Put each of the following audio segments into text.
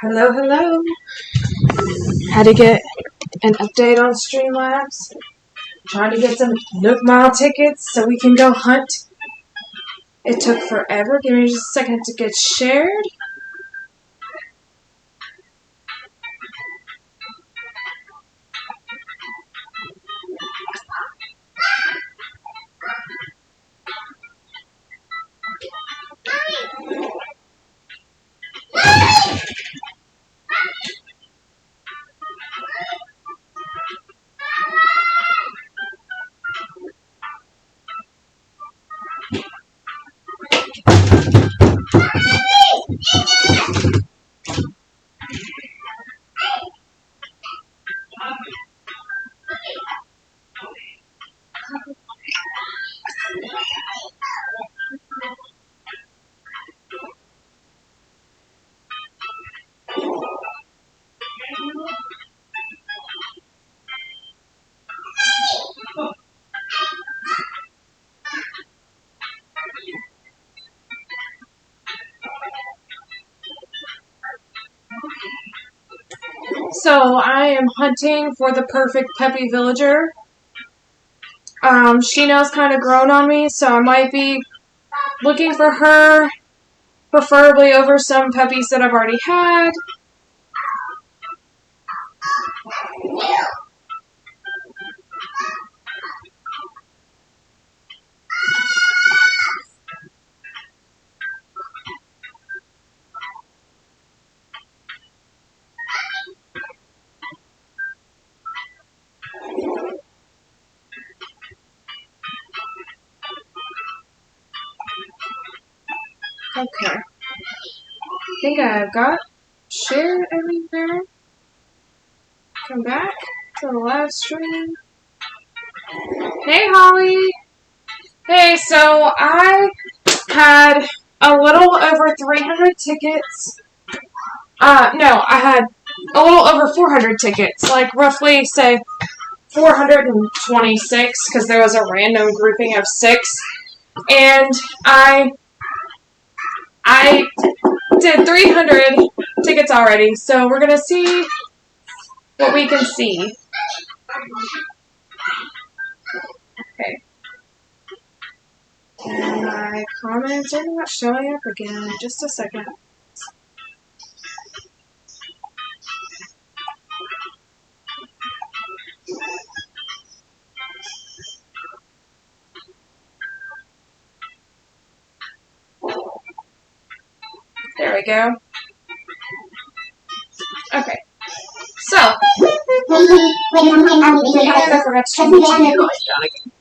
Hello, hello. Had to get an update on Streamlabs. Trying to get some Nook Mile tickets so we can go hunt. It took forever. Give me just a second to get shared. So I am hunting for the perfect peppy villager. Shino's kind of grown on me, so I might be looking for her, preferably over some peppies that I've already had. Okay. I think I've got shared everywhere. Come back to the live stream. Hey, Holly. Hey, so I had a little over 300 tickets. No, I had a little over 400 tickets. Like, roughly, say, 426, because there was a random grouping of 6. And I did 300 tickets already, so we're going to see what we can see. Okay. And my comments are not showing up again. Just a second. There we go. Okay. So, I forgot to turn the channel noise down again.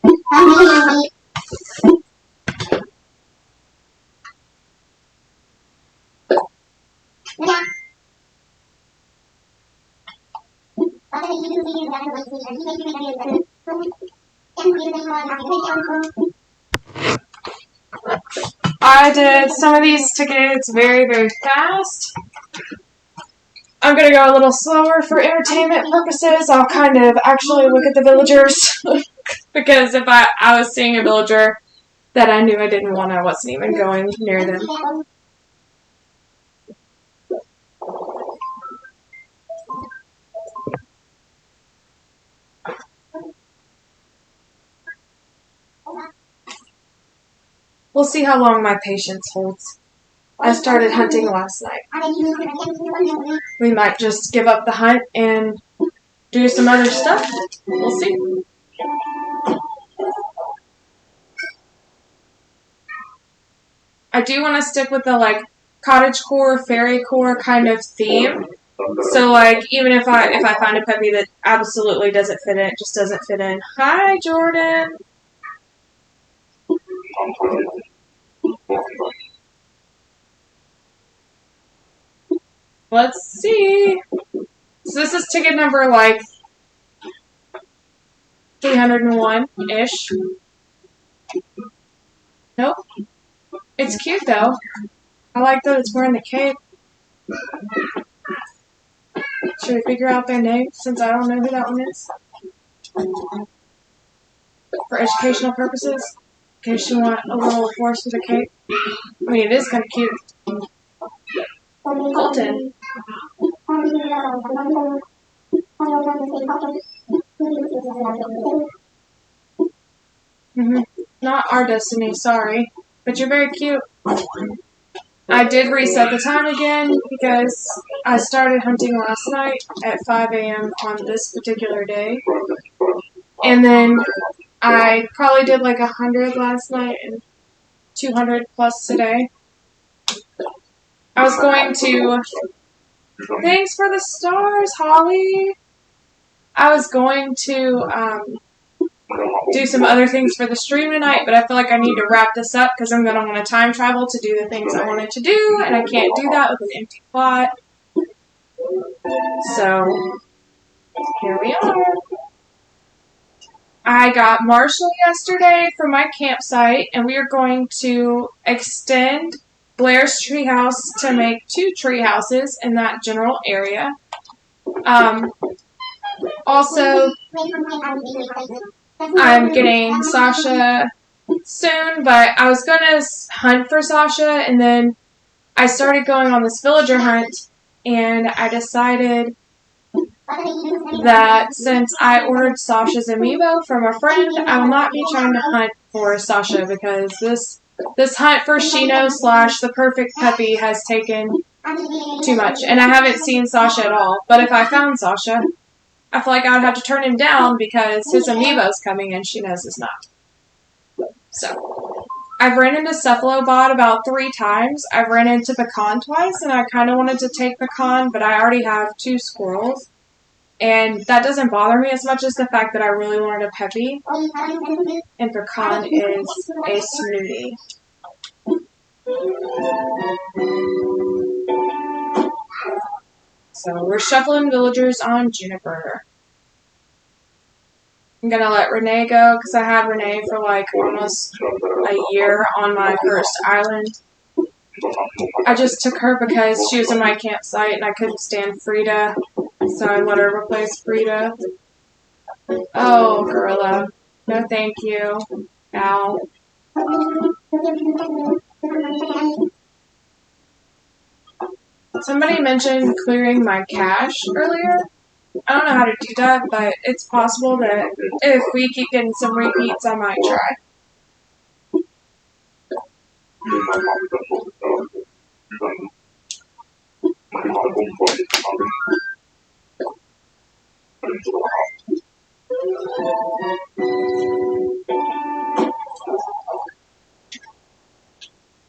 I did some of these tickets very, very fast. I'm going to go a little slower for entertainment purposes. I'll kind of actually look at the villagers because if I was seeing a villager that I knew I didn't want, I wasn't even going near them. We'll see how long my patience holds. I started hunting last night. We might just give up the hunt and do some other stuff. We'll see. I do want to stick with the like cottagecore, fairycore kind of theme. So like even if I find a peppy that absolutely doesn't fit in, it just doesn't fit in. Hi, Jordan. Let's see. So this is ticket number like 301-ish. Nope. It's cute though. I like that it's wearing the cape. Should we figure out their name since I don't know who that one is? For educational purposes? In case you want a little horse with a cape. I mean, it is kind of cute. Colton. Not our destiny, sorry. But you're very cute. I did reset the time again because I started hunting last night at 5 a.m. on this particular day. And then I probably did like 100 last night and 200 plus today. I was going to... Thanks for the stars, Holly! I was going to do some other things for the stream tonight, but I feel like I need to wrap this up because I'm going to want to time travel to do the things I wanted to do, and I can't do that with an empty plot. So, here we are. I got Marshall yesterday from my campsite, and we are going to extend Blair's treehouse to make 2 tree houses in that general area. Also, I'm getting Sasha soon, but I was going to hunt for Sasha, and then I started going on this villager hunt, and I decided that since I ordered Sasha's amiibo from a friend, I will not be trying to hunt for Sasha because this hunt for Shino / the perfect peppy has taken too much, and I haven't seen Sasha at all. But if I found Sasha, I feel like I would have to turn him down because his amiibo's coming and Shino's is not. So, I've ran into Cephalobot about 3 times. I've ran into Pecan twice, and I kind of wanted to take Pecan, but I already have 2 squirrels. And that doesn't bother me as much as the fact that I really wanted a peppy. And Pecan is a snooty. So we're shuffling villagers on Juniper. I'm going to let Renee go because I had Renee for like almost a year on my first island. I just took her because she was in my campsite and I couldn't stand Frida, so I let her replace Frida. Oh, Gorilla. No thank you. Ow. Somebody mentioned clearing my cache earlier. I don't know how to do that, but it's possible that if we keep getting some repeats, I might try.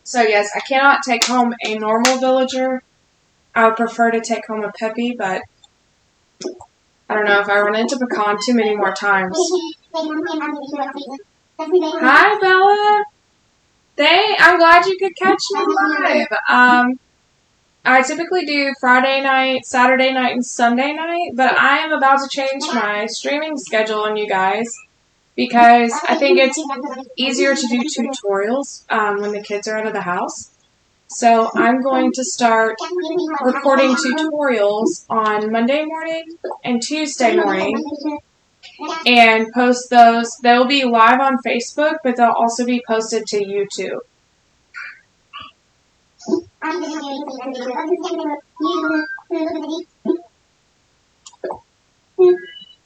So yes, I cannot take home a normal villager. I would prefer to take home a peppy, but I don't know if I run into Pecan too many more times. Hi, Bella. I'm glad you could catch me live. I typically do Friday night, Saturday night, and Sunday night, but I am about to change my streaming schedule on you guys because I think it's easier to do tutorials when the kids are out of the house. So I'm going to start recording tutorials on Monday morning and Tuesday morning and post those. They'll be live on Facebook, but they'll also be posted to YouTube.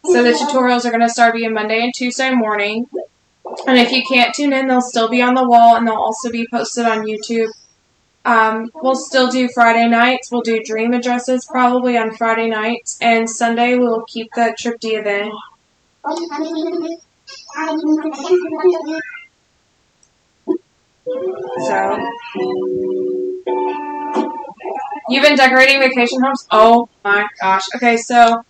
So the tutorials are going to start being Monday and Tuesday morning. And if you can't tune in, they'll still be on the wall and they'll also be posted on YouTube. We'll still do Friday nights. We'll do dream addresses probably on Friday nights. And Sunday we'll keep the Trip D event. So, you've been decorating vacation homes? Oh my gosh. Okay, so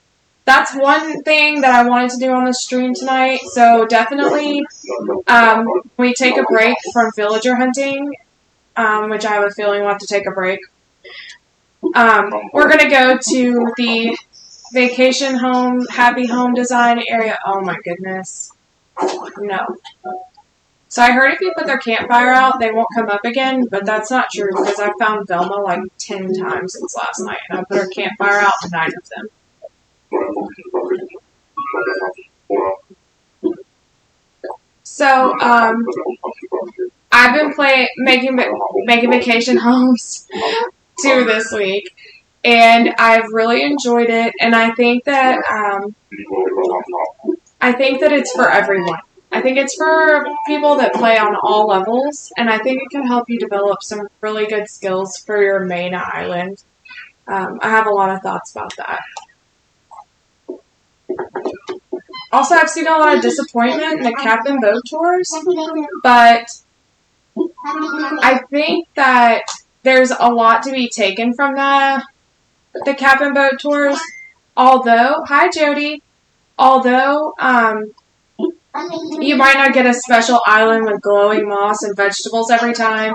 that's one thing that I wanted to do on the stream tonight. So definitely, we take a break from villager hunting, which I have a feeling we'll have to take a break. We're gonna go to the vacation home, happy home design area. Oh my goodness. No. So I heard if you put their campfire out, they won't come up again, but that's not true because I found Velma like 10 times since last night, and I put her campfire out 9 of them. So, I've been making vacation homes too this week, and I've really enjoyed it. And I think that it's for everyone. I think it's for people that play on all levels, and I think it can help you develop some really good skills for your main island. I have a lot of thoughts about that. Also, I've seen a lot of disappointment in the Captain Boat Tours, but I think that there's a lot to be taken from the Captain Boat Tours. Hi Jody. Although, you might not get a special island with glowing moss and vegetables every time.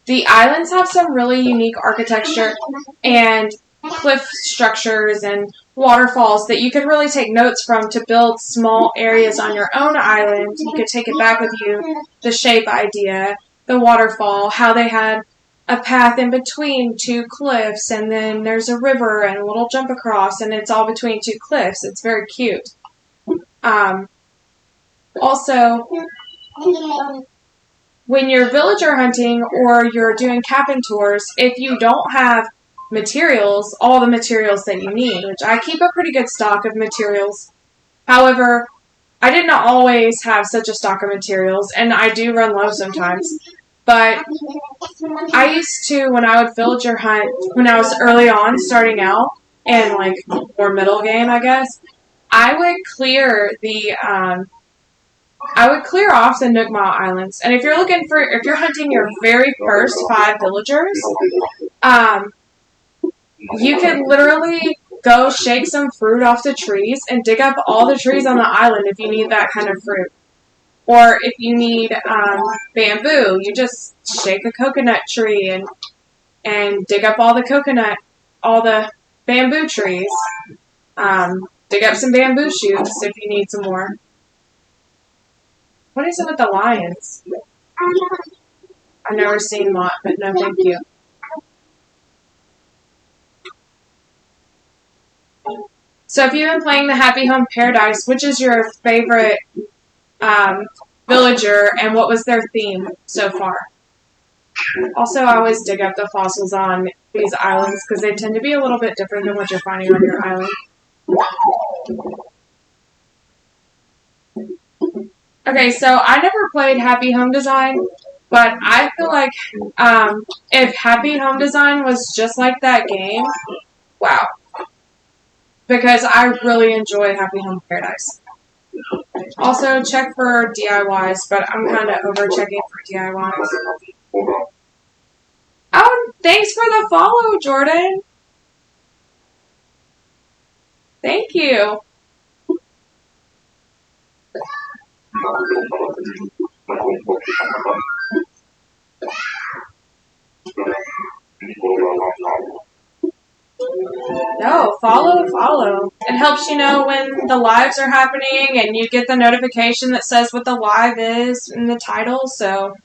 The islands have some really unique architecture and cliff structures and waterfalls that you could really take notes from to build small areas on your own island. You could take it back with you, the shape idea, the waterfall, how they had a path in between 2 cliffs, and then there's a river and a little jump across, and it's all between 2 cliffs. It's very cute. Also, when you're villager hunting or you're doing cabin tours, if you don't have materials, all the materials that you need, which I keep a pretty good stock of materials. However, I did not always have such a stock of materials, and I do run low sometimes. But I used to, when I would villager hunt, when I was early on starting out, and like more middle game, I guess, I would clear off the Nook Mile Islands. And if you're hunting your very first 5 villagers, you can literally go shake some fruit off the trees and dig up all the trees on the island if you need that kind of fruit. Or if you need bamboo, you just shake a coconut tree and dig up all the bamboo trees. Dig up some bamboo shoots if you need some more. What is it with the lions? I've never seen Mott, but no thank you. So if you've been playing the Happy Home Paradise, which is your favorite villager, and what was their theme so far? Also, I always dig up the fossils on these islands because they tend to be a little bit different than what you're finding on your island. Okay, so I never played Happy Home Design, but I feel like if Happy Home Design was just like that game, wow. Because I really enjoy Happy Home Paradise. Also, check for DIYs, but I'm kind of over checking for DIYs. Oh, thanks for the follow, Jordan. Thank you. No, follow. It helps you know when the lives are happening, and you get the notification that says what the live is in the title, so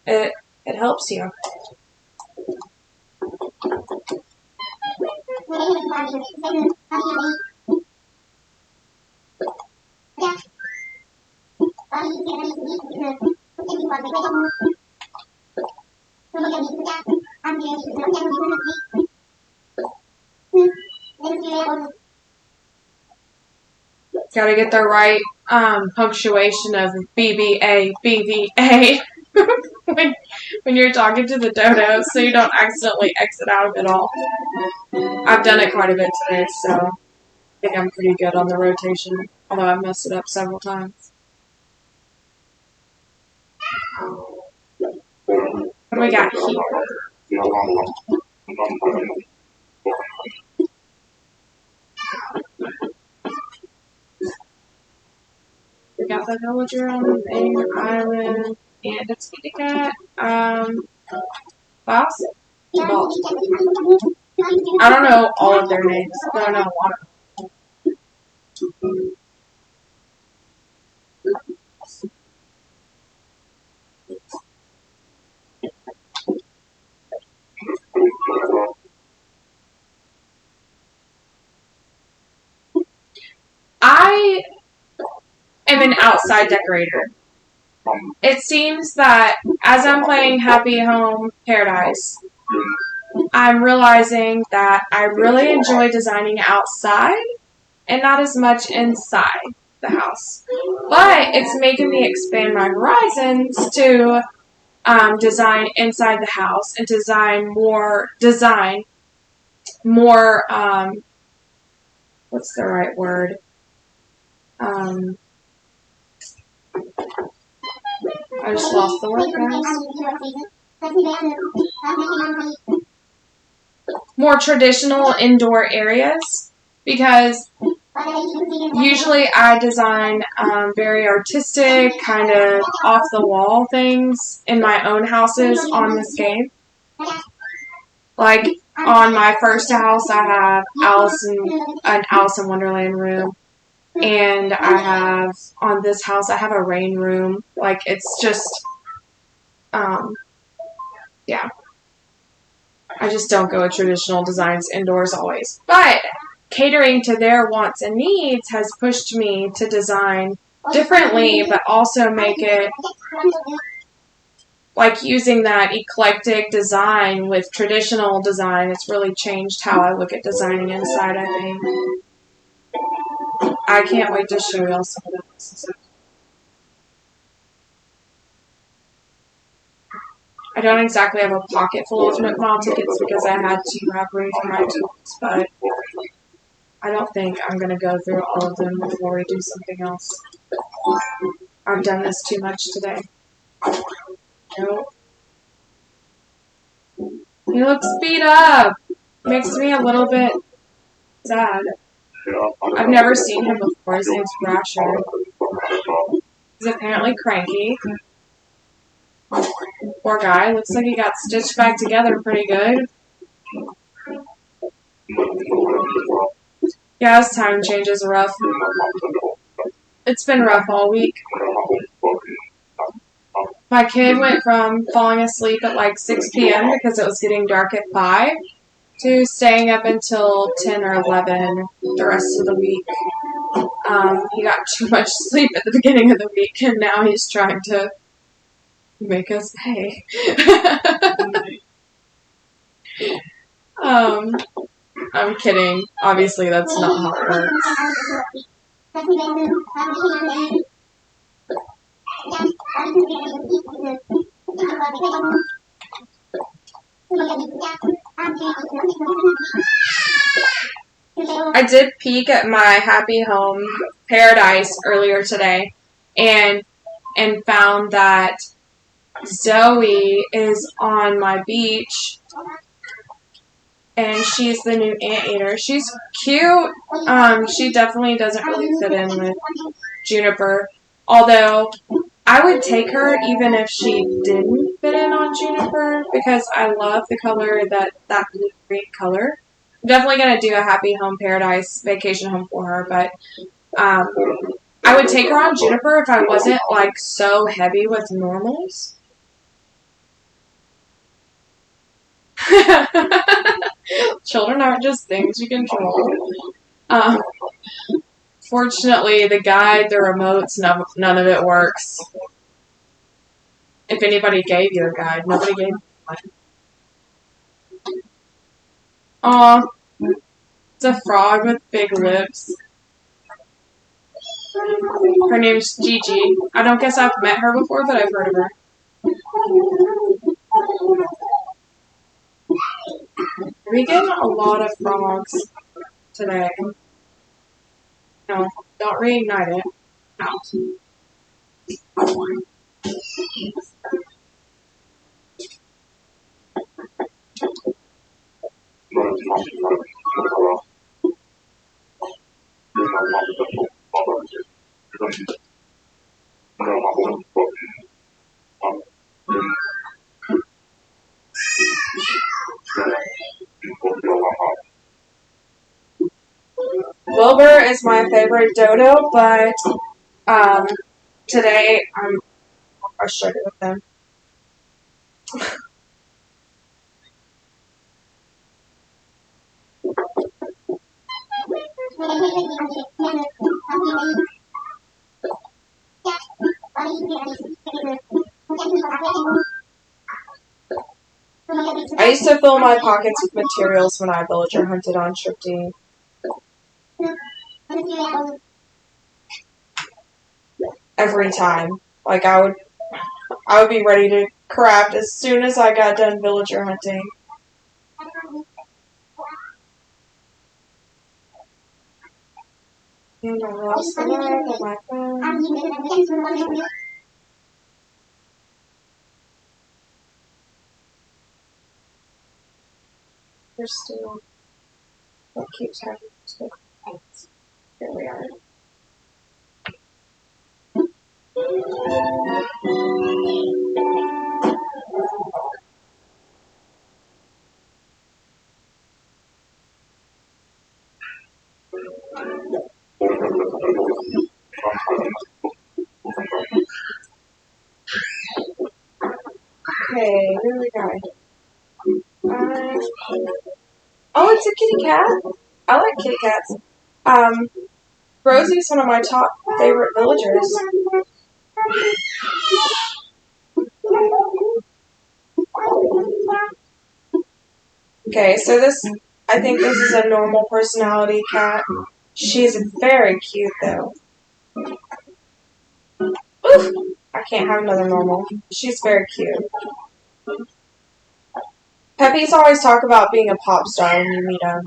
it helps you. Gotta get the right punctuation of BBA, BVA when you're talking to the dodo, so you don't accidentally exit out of it all. I've done it quite a bit today, so I think I'm pretty good on the rotation, although I've messed it up several times. What do we got here? We got the villager on the main island, and it's kitty cat. Boss? Well, I don't know all of their names, but I know a lot of them. I am an outside decorator. It seems that as I'm playing Happy Home Paradise, I'm realizing that I really enjoy designing outside and not as much inside the house. But it's making me expand my horizons to design inside the house and design more, what's the right word? I just lost the word, guys. More traditional indoor areas, because usually I design very artistic, kind of off the wall things in my own houses on this game. Like on my first house, I have an Alice in Wonderland room, and I have on this house I have a rain room. Like it's just, yeah. I just don't go with traditional designs indoors always. But catering to their wants and needs has pushed me to design differently, but also make it like using that eclectic design with traditional design. It's really changed how I look at designing inside, I think. I can't wait to show y'all some of this. I don't exactly have a pocket full of Nook Mile tickets because I had to have room for my tools, but I don't think I'm going to go through all of them before we do something else. I've done this too much today. Nope. He looks beat up. Makes me a little bit sad. I've never seen him before. His name's Brasher. He's apparently cranky. Poor guy. Looks like he got stitched back together pretty good. Yeah, his time changes are rough. It's been rough all week. My kid went from falling asleep at like 6 p.m. because it was getting dark at 5 to staying up until 10 or 11 the rest of the week. He got too much sleep at the beginning of the week, and now he's trying to make us pay. I'm kidding. Obviously, that's not how it works. I did peek at my Happy Home Paradise earlier today and found that Zoe is on my beach, and she's the new anteater. She's cute. She definitely doesn't really fit in with Juniper, although I would take her even if she didn't fit in on Juniper because I love the color, that blue-green color. I'm definitely going to do a Happy Home Paradise vacation home for her, but I would take her on Juniper if I wasn't like so heavy with normals. Children aren't just things you control. Fortunately, the guide, the remotes, none of it works. If anybody gave you a guide, nobody gave me one. Aw, it's a frog with big lips. Her name's Gigi. I don't guess I've met her before, but I've heard of her. We get a lot of frogs today. No, don't reignite it. No. Wilbur is my favorite dodo, but today I'm frustrated with them. I used to fill my pockets with materials when I villager hunted on Tripty. Every time. Like I would be ready to craft as soon as I got done villager hunting. And I lost the life of my phone. There's still what keeps happening to the Here we are. Okay, here we go. Oh, it's a kitty cat. I like kitty cats. Rosie's one of my top favorite villagers. Okay, so I think this is a normal personality cat. She's very cute though. Oof! I can't have another normal. She's very cute. Peppies always talk about being a pop star when you meet them.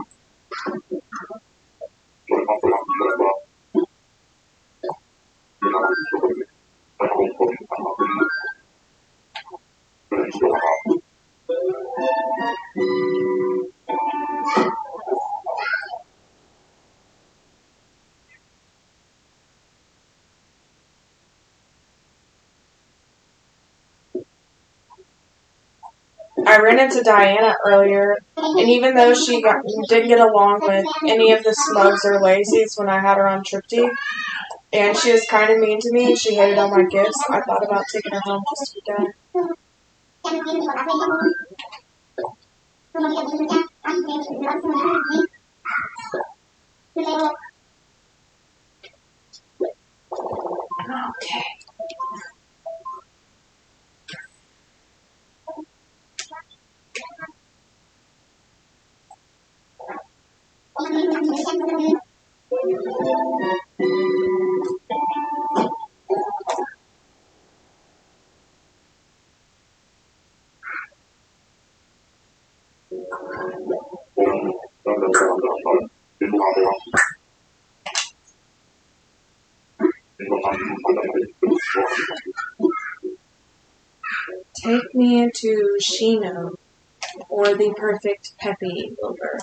I ran into Diana earlier, and even though she didn't get along with any of the smugs or lazies when I had her on Tripty, and she was kind of mean to me and she hated all my gifts, I thought about taking her home just to be done. Okay. Take me into Shino, or the perfect peppy Wilbur.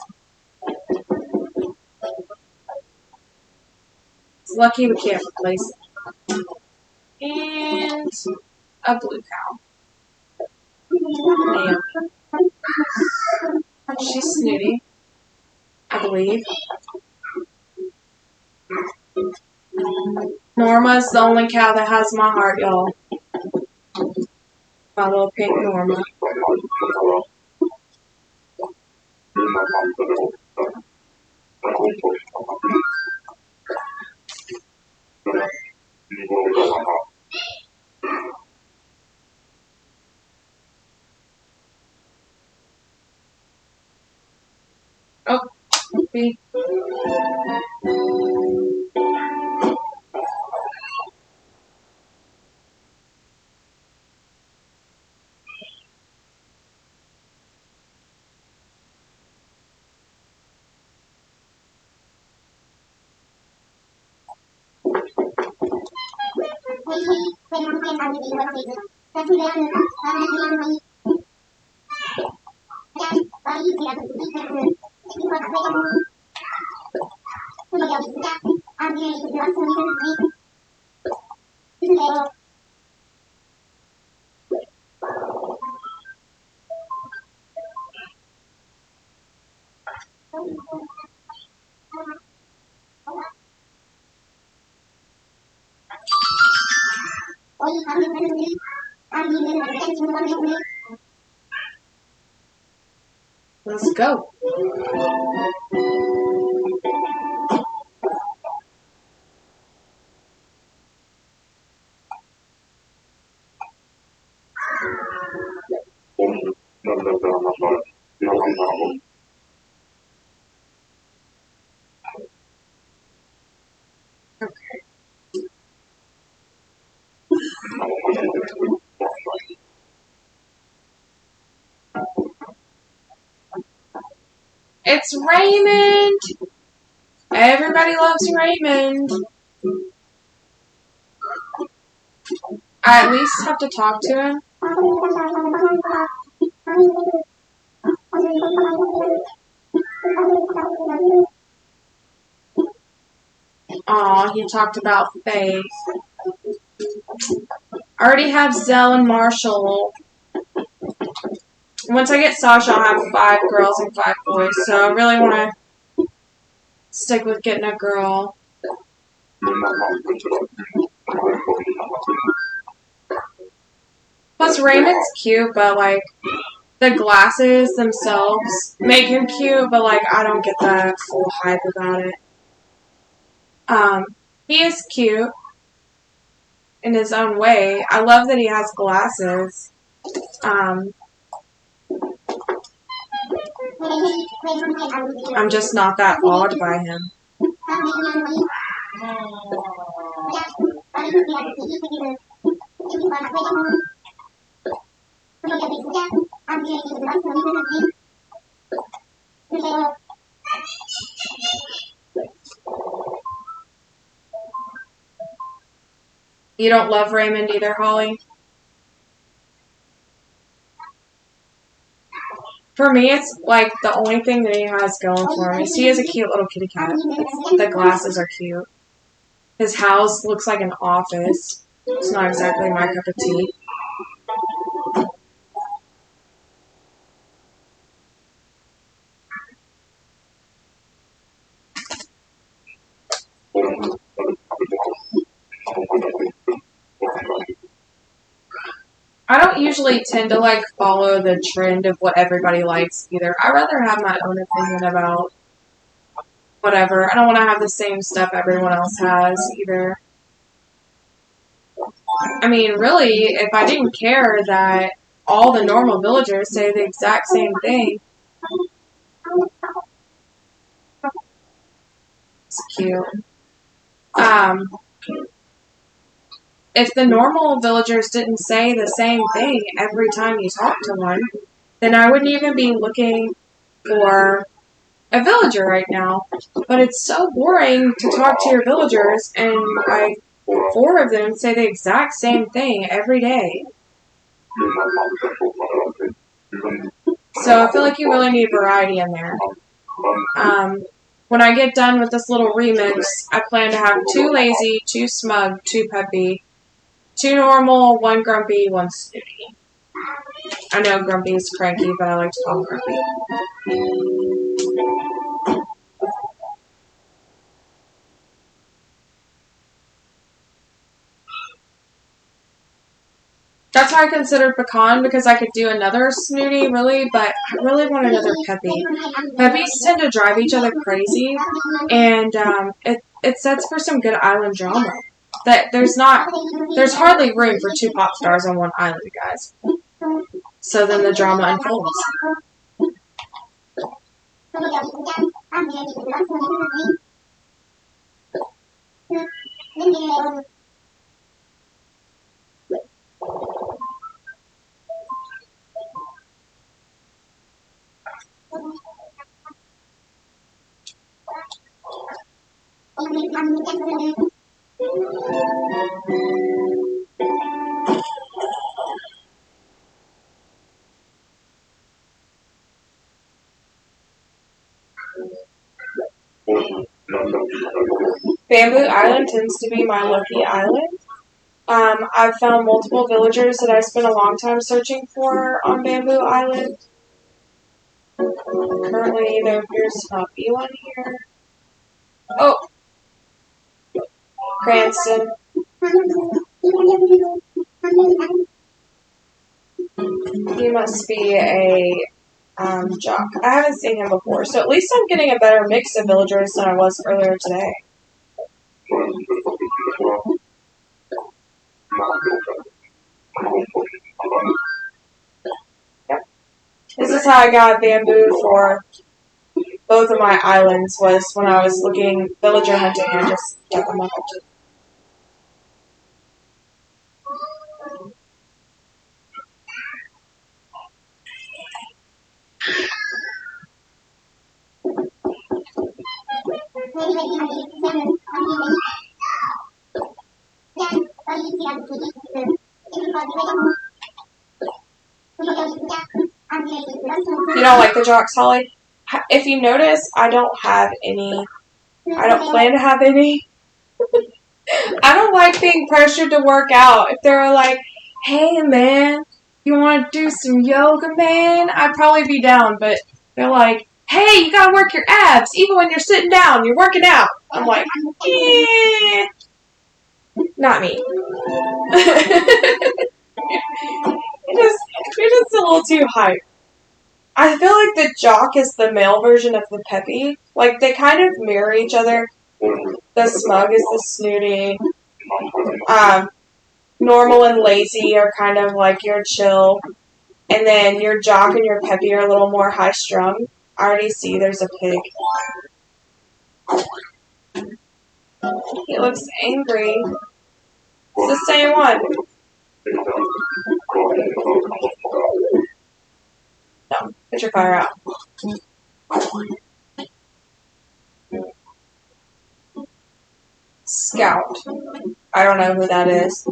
It's lucky we can't replace it. And a blue cow. Naomi. She's snooty, I believe. Norma's the only cow that has my heart, y'all. My little pink Norma. Oh, be. Let's go. It's Raymond! Everybody loves Raymond. I at least have to talk to him. Aw, he talked about Faith. I already have Zell and Marshall. Once I get Sasha, I'll have 5 girls and 5 boys, so I really want to stick with getting a girl. Plus, Raymond's cute, but, like, the glasses themselves make him cute, but, like, I don't get the full hype about it. He is cute in his own way. I love that he has glasses. I'm just not that awed by him. You don't love Raymond either, Holly? For me, it's like the only thing that he has going for him is he has a cute little kitty cat. The glasses are cute. His house looks like an office. It's not exactly my cup of tea. I don't usually tend to, like, follow the trend of what everybody likes either. I rather have my own opinion about whatever. I don't want to have the same stuff everyone else has either. I mean, really, if I didn't care that all the normal villagers say the exact same thing. It's cute. If the normal villagers didn't say the same thing every time you talk to one, then I wouldn't even be looking for a villager right now. But it's so boring to talk to your villagers and like 4 of them say the exact same thing every day. So I feel like you really need variety in there. When I get done with this little remix, I plan to have 2 lazy, 2 smug, 2 peppy, 2 normal, 1 grumpy, 1 snooty. I know grumpy is cranky, but I like to call him grumpy. That's why I considered pecan, because I could do another snooty, really, but I really want another peppy. Peppies tend to drive each other crazy, and it sets for some good island drama. That there's hardly room for 2 pop stars on one island, guys. So then the drama unfolds. Bamboo Island tends to be my lucky island. I've found multiple villagers that I spent a long time searching for on Bamboo Island. Currently, there appears to not be one here. Oh! Cranston. He must be a jock. I haven't seen him before, so at least I'm getting a better mix of villagers than I was earlier today. Yep. This is how I got bamboo for both of my islands, was when I was looking villager hunting and I just dug them up. You don't like the jocks, Holly? If you notice, I don't have any. I don't plan to have any. I don't like being pressured to work out. If they're like, hey man, you want to do some yoga, man? I'd probably be down, but they're like, hey, you gotta work your abs. Even when you're sitting down, you're working out. I'm like, eh, not me. You're just a little too hype. I feel like the jock is the male version of the peppy. Like, they kind of mirror each other. The smug is the snooty. Normal and lazy are kind of like your chill. And then your jock and your peppy are a little more high strung. I already see there's a pig. He looks angry. It's the same one. No, put your fire out. Scout. I don't know who that is.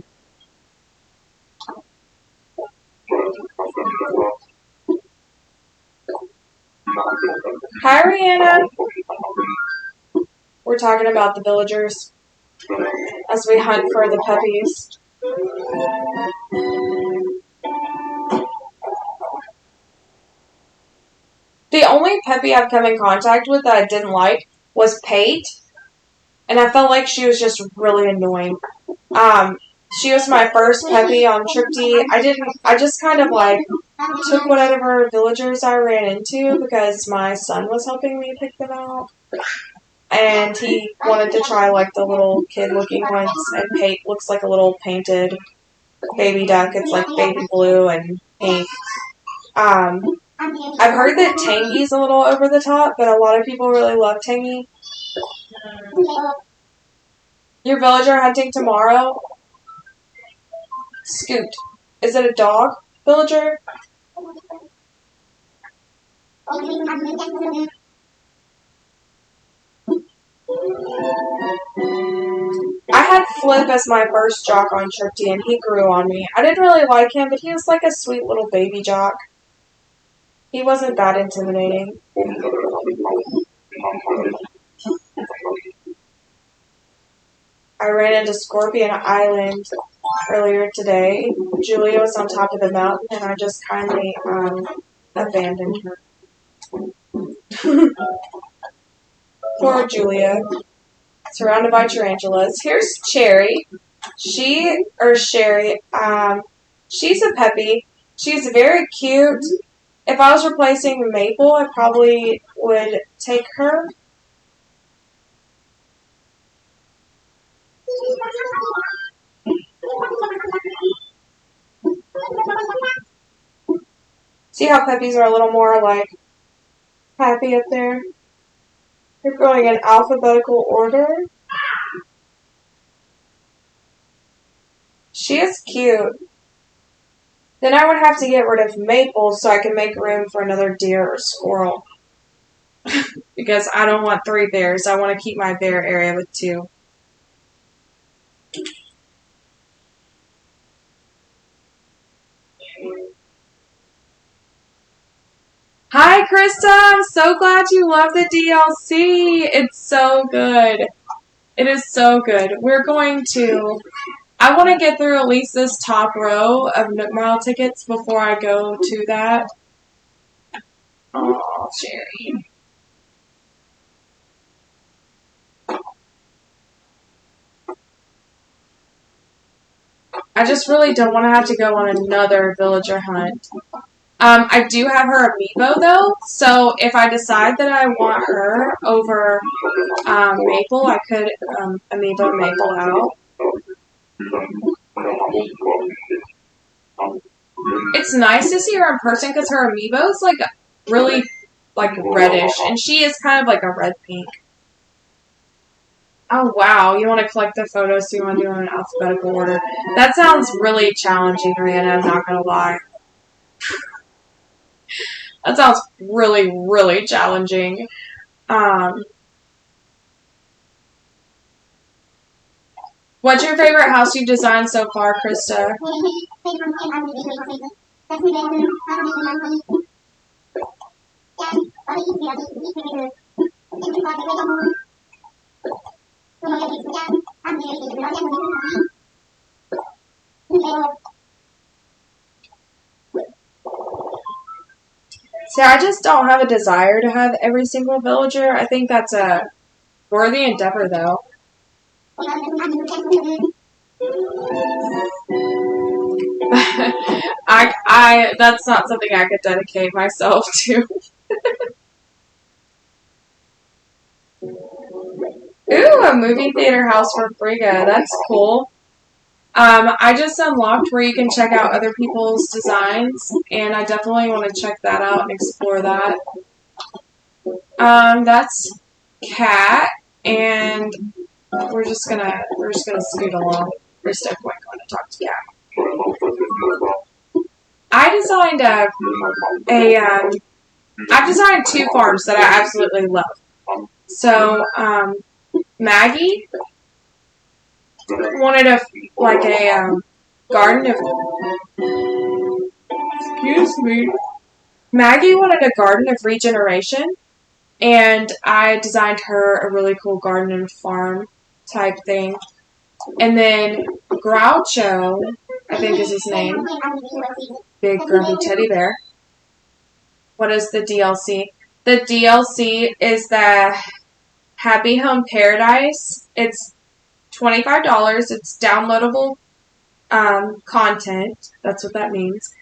Hi, Rihanna. We're talking about the villagers as we hunt for the puppies. The only puppy I've come in contact with that I didn't like was Pate, and I felt like she was just really annoying. She was my first puppy on Trip D. I just kind of like took whatever villagers I ran into because my son was helping me pick them out. And he wanted to try like the little kid looking ones, and Pate looks like a little painted baby duck. It's like baby blue and pink. I've heard that Tangy's a little over the top, but a lot of people really love Tangy. Your villager hunting tomorrow? Scoot. Is it a dog villager? I had Flip as my first jock on Trip D, and he grew on me. I didn't really like him, but he was like a sweet little baby jock. He wasn't that intimidating. I ran into Scorpion Island earlier today. Julia was on top of the mountain, and I just kindly abandoned her. Poor Julia. Surrounded by tarantulas. Here's Cherry. Sherry. She's a peppy. She's very cute. If I was replacing Maple, I probably would take her. See how peppies are a little more like happy up there? They're going in alphabetical order. She is cute. Then I would have to get rid of Maple so I can make room for another deer or squirrel. Because I don't want 3 bears. I want to keep my bear area with 2. Hi, Krista. I'm so glad you love the DLC. It's so good. It is so good. I want to get through at least this top row of Nook Mile tickets before I go to that. Oh, Sherry. I just really don't want to have to go on another villager hunt. I do have her amiibo though, so if I decide that I want her over Maple, I could amiibo Maple out. It's nice to see her in person because her amiibo is like really like reddish, and she is kind of like a red pink. Oh wow, you want to collect the photos, so you want to do them in alphabetical order. That sounds really challenging, Rihanna, I'm not gonna lie. That sounds really, really challenging. What's your favorite house you've designed so far, Krista? See, I just don't have a desire to have every single villager. I think that's a worthy endeavor, though. That's not something I could dedicate myself to. Ooh, a movie theater house for Frigga. That's cool. I just unlocked where you can check out other people's designs, and I definitely want to check that out and explore that. That's Cat, and we're just gonna scoot along. We're still going to talk to Cat. I designed I've designed 2 farms that I absolutely love. So, Maggie wanted a garden of. Excuse me. Maggie wanted a garden of regeneration, and I designed her a really cool garden and farm type thing. And then Groucho, I think is his name, big grumpy teddy bear. What is the DLC? The DLC is the Happy Home Paradise. It's $25. It's downloadable content. That's what that means.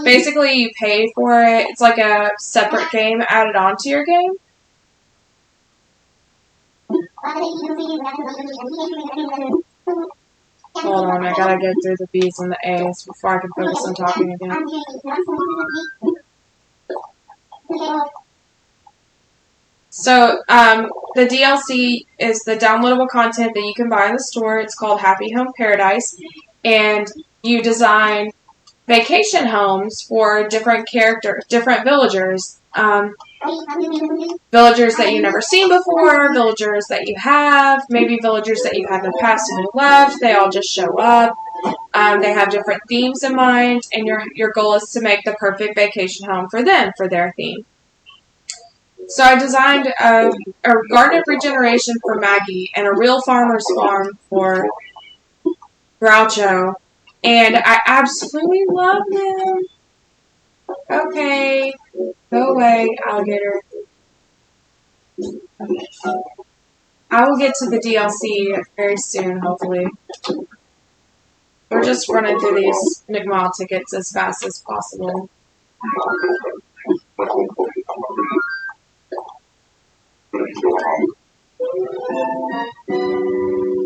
Basically, you pay for it. It's like a separate game added onto your game. Hold on, I gotta get through the B's and the A's before I can focus on talking again. So, the DLC is the downloadable content that you can buy in the store. It's called Happy Home Paradise, and you design vacation homes for different villagers. Villagers that you've never seen before, villagers that you have, maybe villagers that you had in the past and you left. They all just show up. They have different themes in mind, and your goal is to make the perfect vacation home for them, for their theme. So I designed a garden of regeneration for Maggie and a real farmer's farm for Groucho, and I absolutely love them. Okay, go away, alligator. I will get to the DLC very soon, hopefully. We're just running through these Nickmile tickets as fast as possible.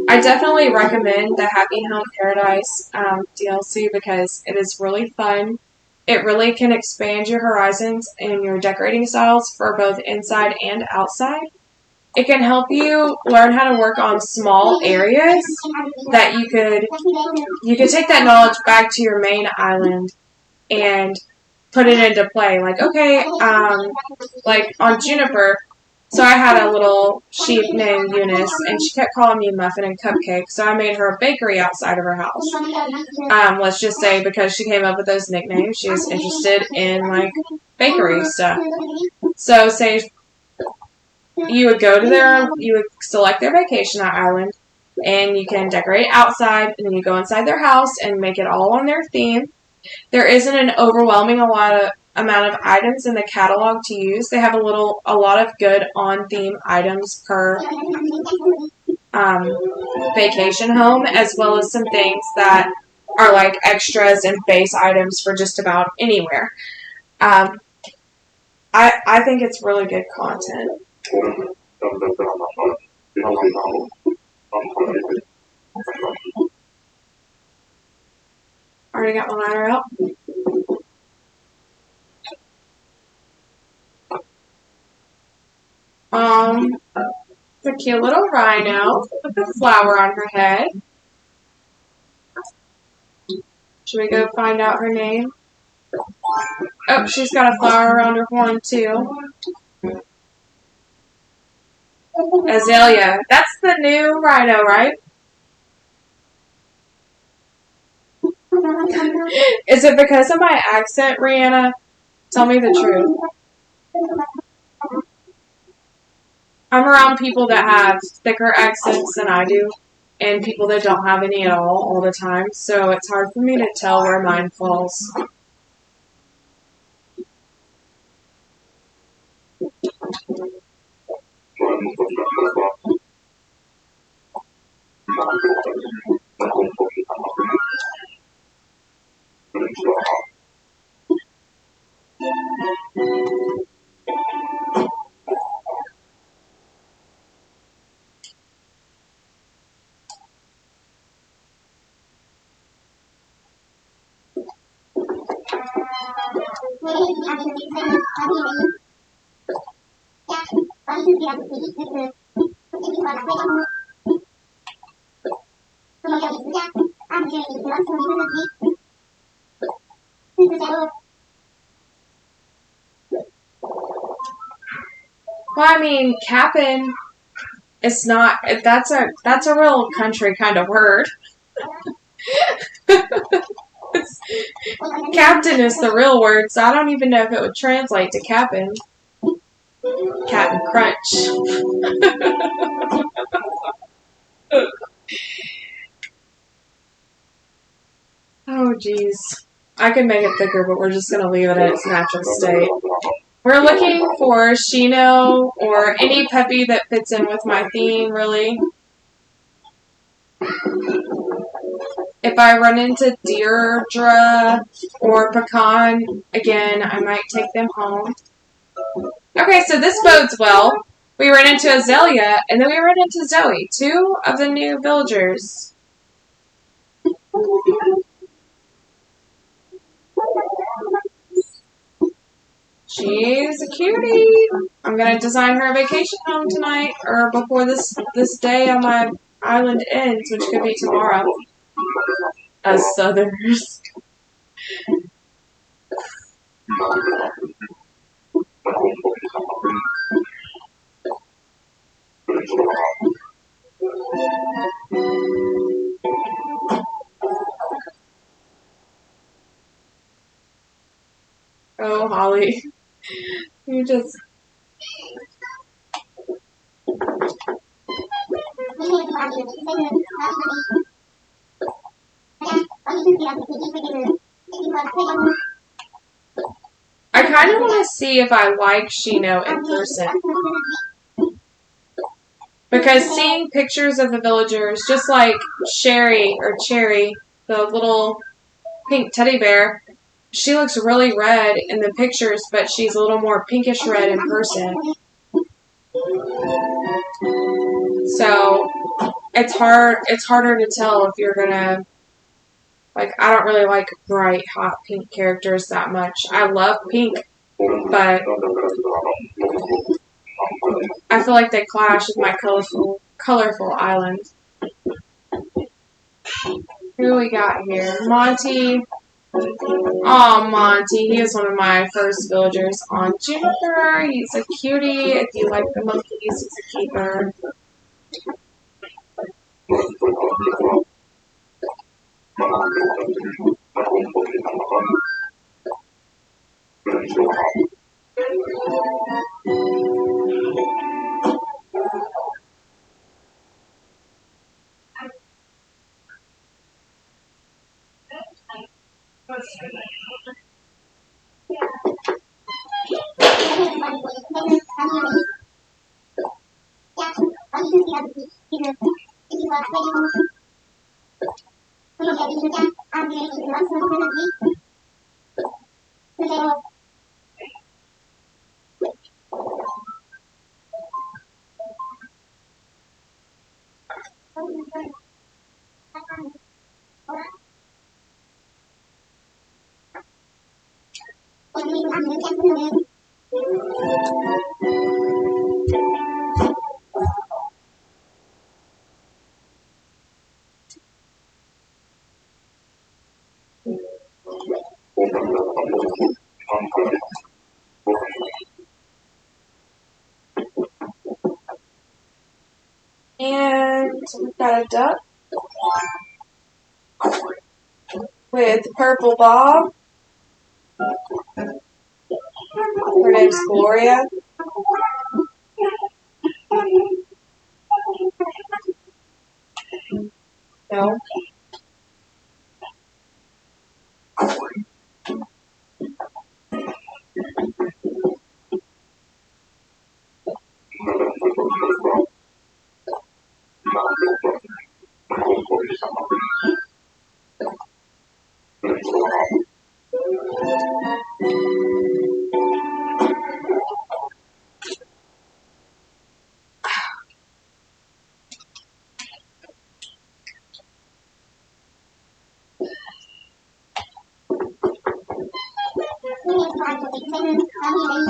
I definitely recommend the Happy Home Paradise DLC because it is really fun. It really can expand your horizons and your decorating styles for both inside and outside. It can help you learn how to work on small areas that you could take that knowledge back to your main island and put it into play. Like, okay, like on Juniper, so I had a little sheep named Eunice, and she kept calling me Muffin and Cupcake, so I made her a bakery outside of her house. Let's just say because she came up with those nicknames, she was interested in, like, bakery stuff. So, say you would go to you would select their vacation island, and you can decorate outside, and then you go inside their house and make it all on their theme. There isn't an overwhelming amount of items in the catalog to use. They have a lot of good on-theme items per vacation home, as well as some things that are like extras and base items for just about anywhere. Um, I think it's really good content. Already got my ladder out. It's a cute little rhino with a flower on her head. Should we go find out her name? Oh, she's got a flower around her horn too. Azalea. That's the new rhino, right? Is it because of my accent, Rihanna? Tell me the truth. I'm around people that have thicker accents than I do, and people that don't have any at all the time, so it's hard for me to tell where mine falls. Well, I mean, capping is not. That's a real country kind of word. Captain is the real word, so I don't even know if it would translate to capping. Captain Crunch. Oh, jeez. I could make it thicker, but we're just going to leave it at its natural state. We're looking for Shino or any peppy that fits in with my theme, really. If I run into Deirdre or Pecan again, I might take them home. Okay, so this bodes well. We ran into Azalea, and then we ran into Zoe, two of the new villagers. She's a cutie. I'm gonna design her a vacation home tonight, or before this day on my island ends, which could be tomorrow. Us Southerners. Oh, Holly. You just... I kind of want to see if I like Shino in person. Because seeing pictures of the villagers, just like Sherry or Cherry, the little pink teddy bear, she looks really red in the pictures, but she's a little more pinkish red in person. So it's harder to tell if you're gonna, like, I don't really like bright, hot pink characters that much. I love pink, but I feel like they clash with my colorful island. Who we got here? Monty. Oh, Monty. He is one of my first villagers on Juniper. He's a cutie. If you like the monkeys, he's a keeper. And we've got a duck with purple bob. Her name's Gloria. No.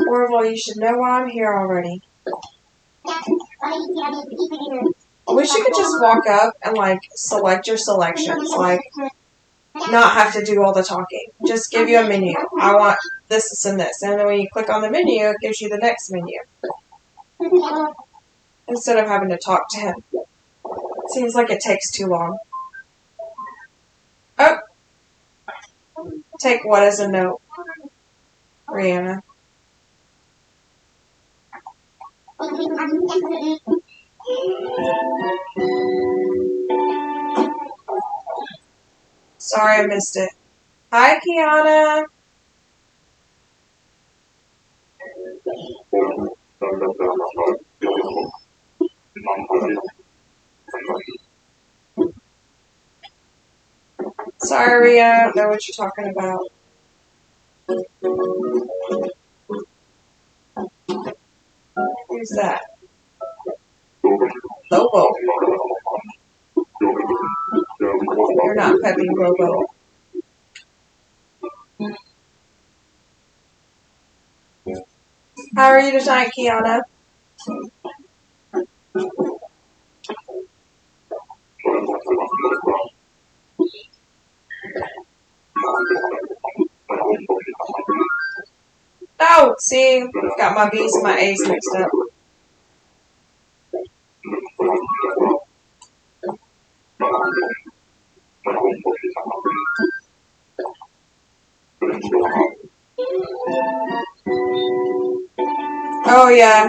Orville, you should know why I'm here already. I wish you could just walk up and, like, select your selections. Like, not have to do all the talking. Just give you a menu. I want this, this, and this. And then when you click on the menu, it gives you the next menu. Instead of having to talk to him. Seems like it takes too long. Oh! Take what as a note? Rihanna. Sorry I missed it. Hi, Kiana. Sorry, Ria. I don't know what you're talking about. Who's that? Lobo. You're not Peppy Lobo. How are you tonight, Kiana? Oh, see, got my B's and my A's mixed up. Oh, yeah.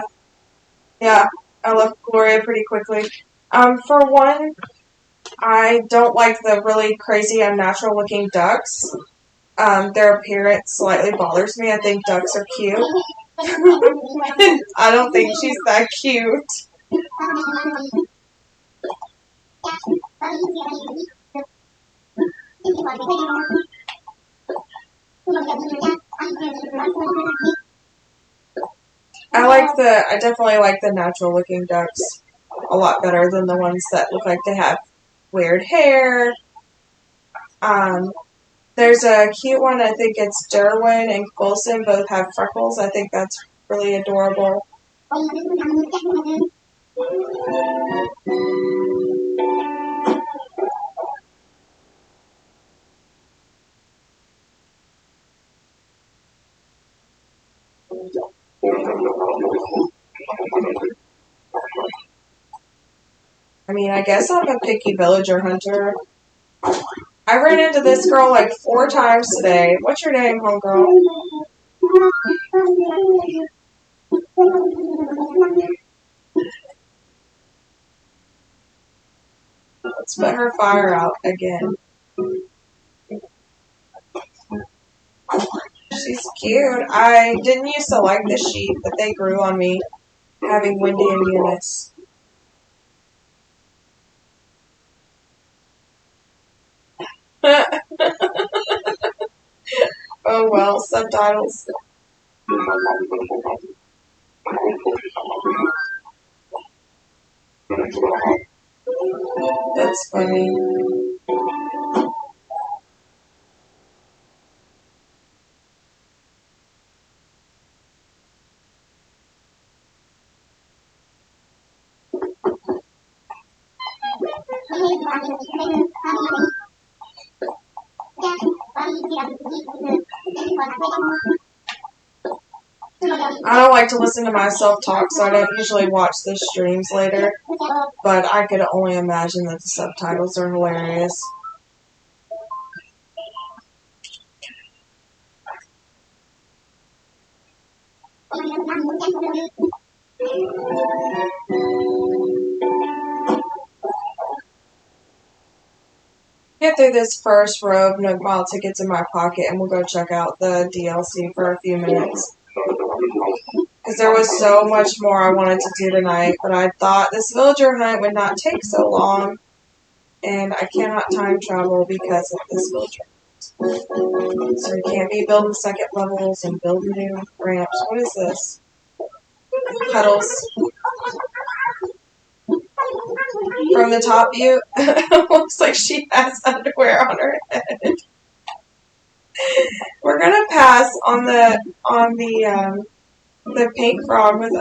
Yeah, I left Gloria pretty quickly. For one, I don't like the really crazy, unnatural looking ducks. Their appearance slightly bothers me. I think ducks are cute. I don't think she's that cute. I definitely like the natural looking ducks a lot better than the ones that look like they have weird hair. There's a cute one, I think it's Derwin and Coulson, both have freckles. I think that's really adorable. I mean, I guess I'm a picky villager hunter. I ran into this girl like 4 times today. What's your name, homegirl? Let's put her fire out again. She's cute. I didn't used to like the sheep, but they grew on me, having Wendy and Eunice. Oh well, subtitles. That's funny. I don't like to listen to myself talk, so I don't usually watch the streams later. But I could only imagine that the subtitles are hilarious. Get through this first row of Nook Mile tickets in my pocket, and we'll go check out the DLC for a few minutes. Because there was so much more I wanted to do tonight, but I thought this villager hunt would not take so long, and I cannot time travel because of this villager. So we can't be building second levels and building new ramps. What is this? Puddles. From the top view, looks like she has underwear on her head. We're gonna pass on the pink frog with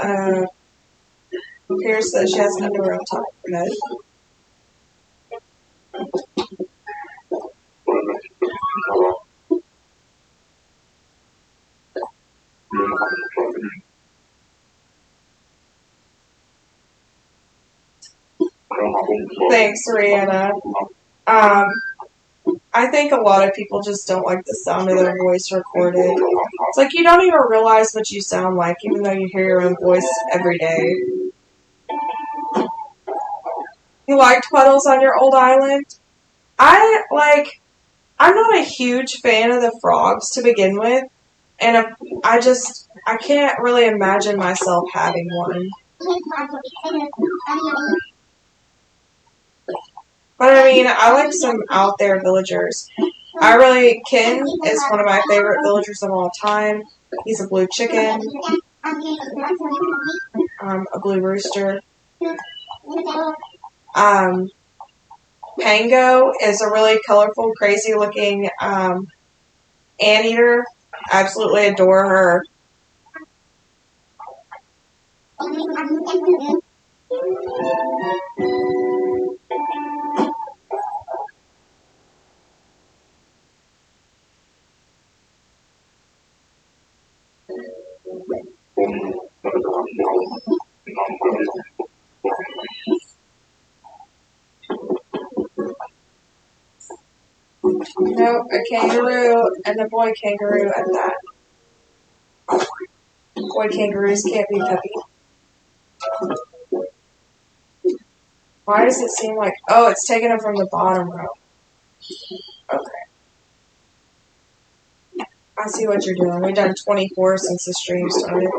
appears that she has underwear on top of her head. Thanks, Rihanna. I think a lot of people just don't like the sound of their voice recorded. It's like you don't even realize what you sound like, even though you hear your own voice every day. You liked Puddles on your old island? I'm not a huge fan of the frogs to begin with, and I can't really imagine myself having one. But I mean, I like some out there villagers. Ken is one of my favorite villagers of all time. He's a blue chicken, a blue rooster. Um, Pango is a really colorful, crazy looking anteater. Absolutely adore her. Nope, a kangaroo and a boy kangaroo at that. Boy kangaroos can't be peppy. Why does it seem like... Oh, it's taking them from the bottom row. Okay. I see what you're doing. We've done 24 since the stream started.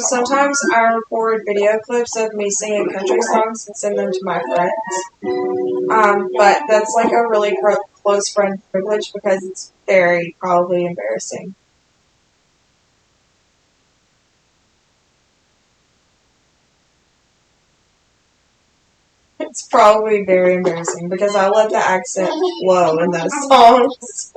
Sometimes I record video clips of me singing country songs and send them to my friends. But that's like a really close friend privilege because it's very probably embarrassing. It's probably very embarrassing because I let the accent flow in those songs.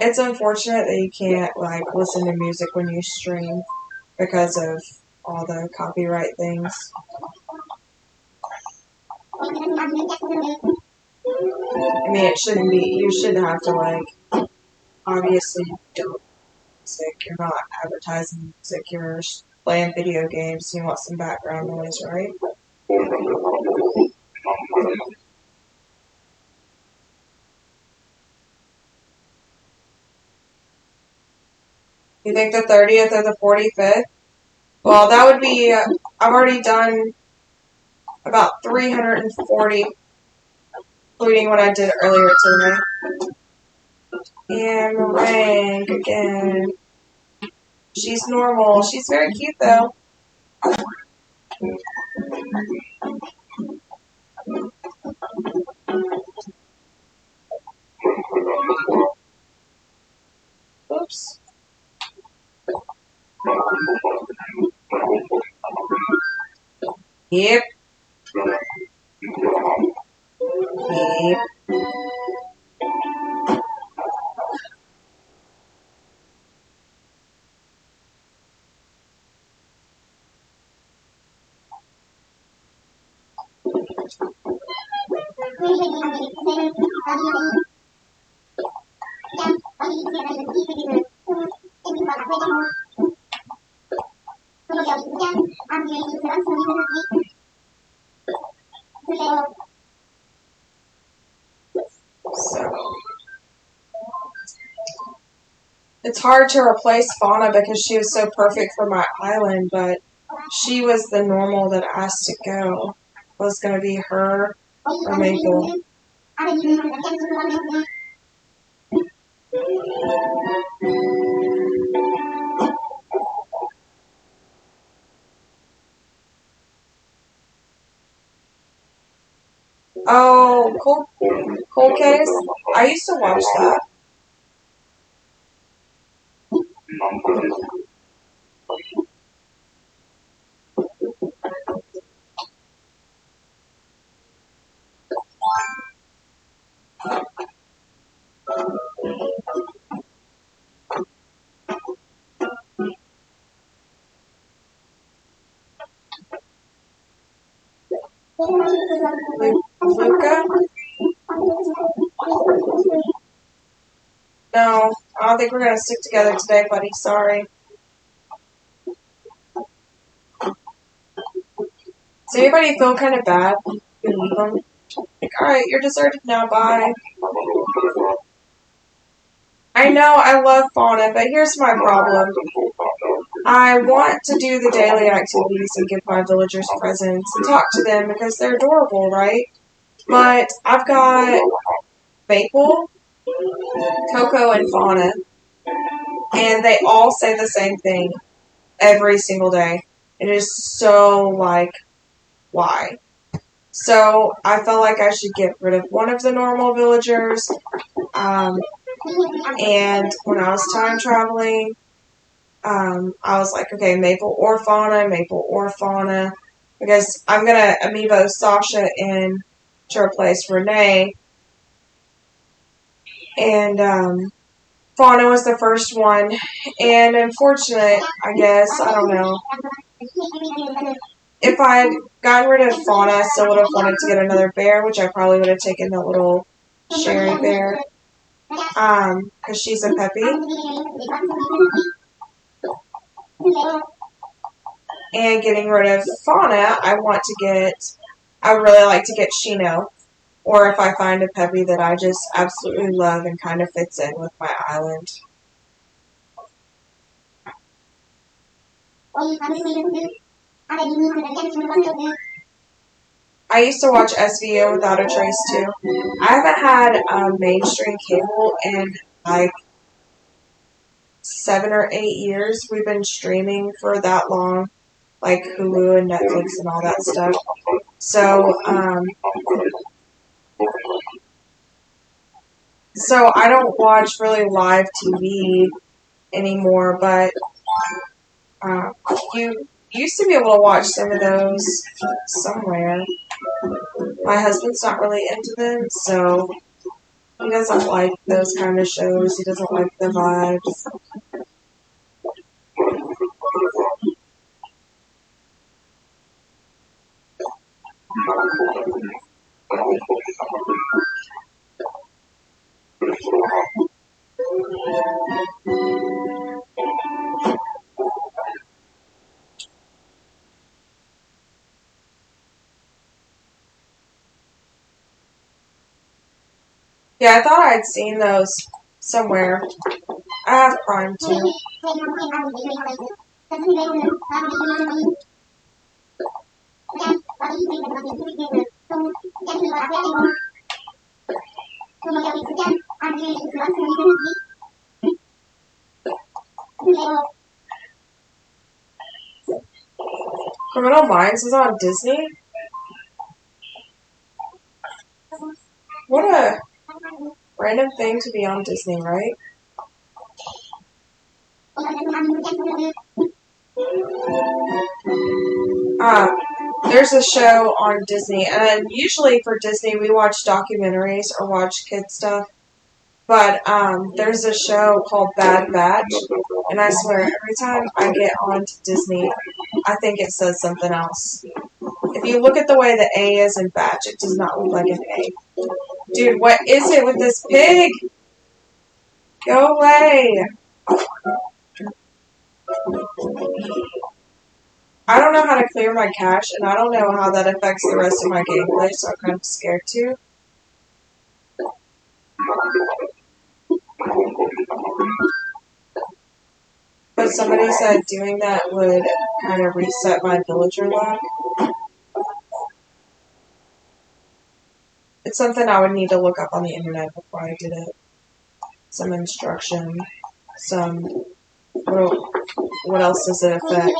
It's unfortunate that you can't listen to music when you stream because of all the copyright things. I mean, it shouldn't be. You shouldn't have to obviously don't music. You're not advertising music. You're playing video games. You want some background noise, right? You think the 30th or the 45th? Well, that would be. I've already done about 340, including what I did earlier today. And Meringue again. She's normal. She's very cute though. Oops. Yep. Yep. So it's hard to replace Fauna because she was so perfect for my island, but she was the normal that asked to go. Was going to be her or Maple. Oh, Cold Case? I used to watch that. Luca? No, I don't think we're going to stick together today, buddy. Sorry. Does anybody feel kind of bad? Like, alright, you're deserted now, bye. I know I love Fauna, but here's my problem. I want to do the daily activities and give my villagers presents and talk to them because they're adorable, right? But I've got Maple, Coco, and Fauna, and they all say the same thing every single day. It is so like, why? So I felt like I should get rid of one of the normal villagers. And when I was time traveling, I was like, okay, Maple or Fauna, because I'm gonna amiibo Sasha in to replace Renee, and Fauna was the first one, and unfortunate, I guess, I don't know. If I had gotten rid of Fauna, I still would have wanted to get another bear, which I probably would have taken the little Sherry bear, because she's a peppy. And getting rid of Fauna, I would really like to get Shino. Or if I find a peppy that I just absolutely love and kind of fits in with my island. I used to watch SVO without a trace too. I haven't had mainstream cable in like 7 or 8 years. We've been streaming for that long, like Hulu and Netflix and all that stuff. So I don't watch really live TV anymore, but you used to be able to watch some of those somewhere. My husband's not really into them, so he doesn't like those kind of shows. He doesn't like the vibes. Yeah, I thought I'd seen those somewhere. I have Prime too. Criminal Minds is on Disney? What a random thing to be on Disney, right? There's a show on Disney, and usually for Disney we watch documentaries or watch kid stuff. But there's a show called Bad Batch, and I swear every time I get onto Disney, I think it says something else. If you look at the way the A is in Batch, it does not look like an A. Dude, what is it with this pig? Go away. I don't know how to clear my cache, and I don't know how that affects the rest of my gameplay, so I'm kind of scared too. But somebody said doing that would kind of reset my villager lock. It's something I would need to look up on the internet before I did it. Some instruction, some... What else does it affect?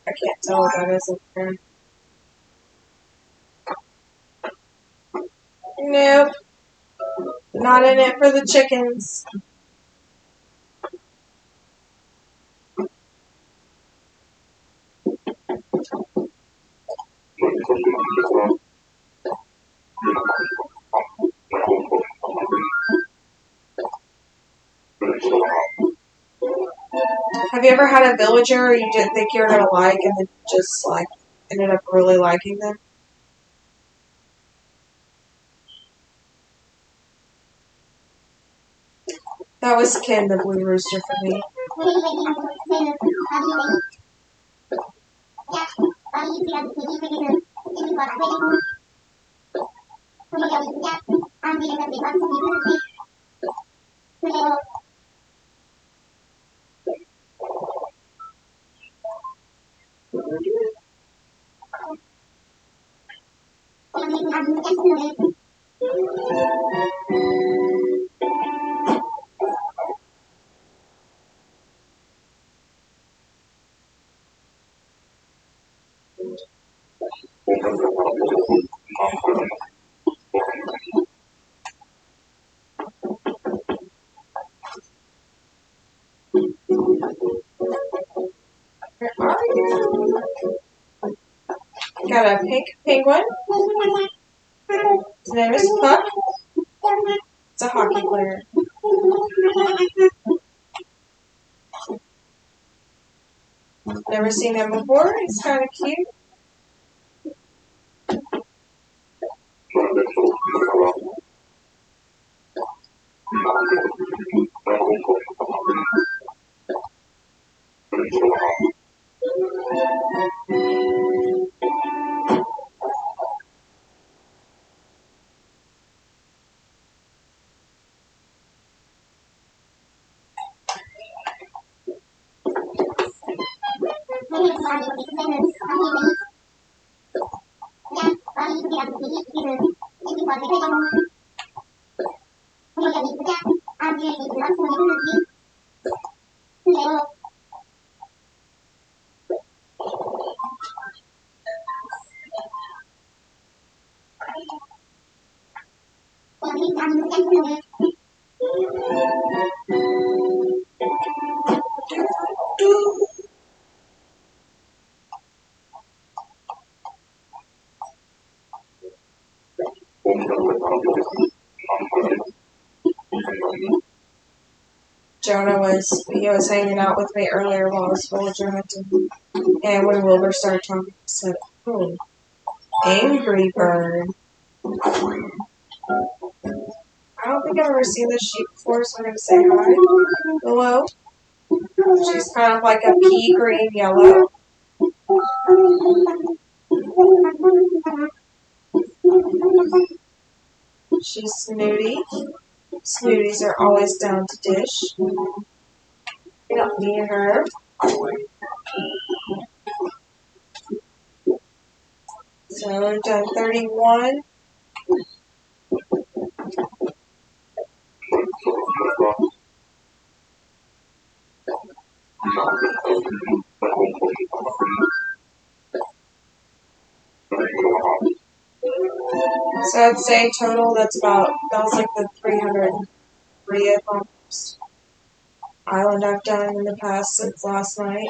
I can't tell what that is up there. Nope. Not in it for the chickens. Have you ever had a villager you didn't think you were gonna like and then just like ended up really liking them? That was Ken the Blue Rooster for me. Where are you? Got a pink penguin. His name is Puck. It's a hockey player. Never seen him before. He's kind of cute. Jonah was hanging out with me earlier while I was villager hunting. And when Wilbur started talking, he said, "Oh, angry bird." I don't think I've ever seen this sheep before, so I'm going to say hi. Hello. She's kind of like a pea green yellow. She's snooty. Snooties are always down to dish. We don't need her. So we've done 31. So I'd say total that was like the 303th almost island I've done in the past since last night.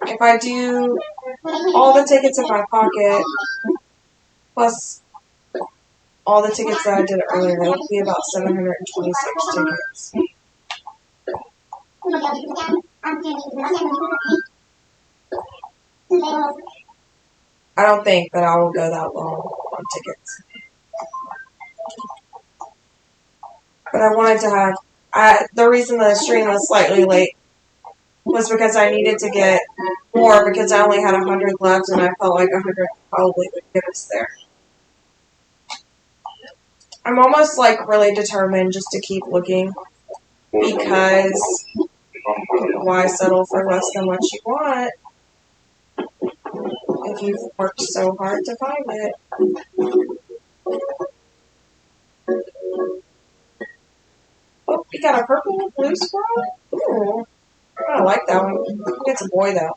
If I do all the tickets in my pocket, plus all the tickets that I did earlier, it would be about 726 tickets. I don't think that I will go that long on tickets. But I wanted to have, the reason the stream was slightly late was because I needed to get more because I only had 100 left and I felt like 100 probably would get us there. I'm almost like really determined just to keep looking because why settle for less than what you want if you've worked so hard to find it? Oh, we got a purple and blue squirrel? Ooh, I kind of like that one. It's a boy though.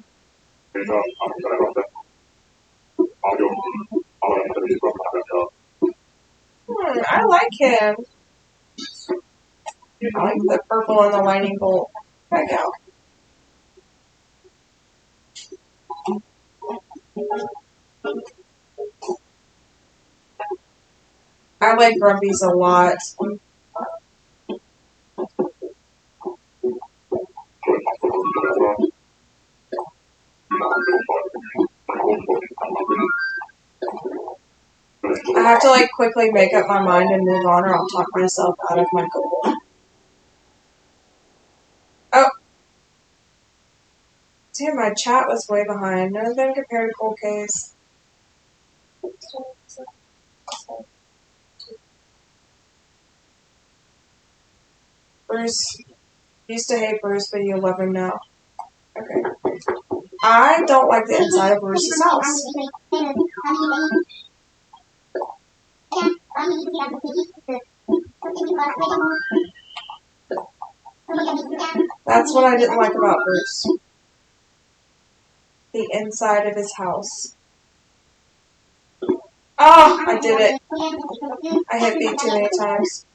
I like him. I like the purple and the lightning bolt. Back out. I like Grumpy's a lot. I have to like quickly make up my mind and move on or I'll talk myself out of my goal. Oh. Damn, my chat was way behind. None of them compared to Cold Case. Bruce. Used to hate Bruce, but you love him now. Okay. I don't like the inside of Bruce's house. That's what I didn't like about Bruce. The inside of his house. Oh, I did it. I hit B too many times.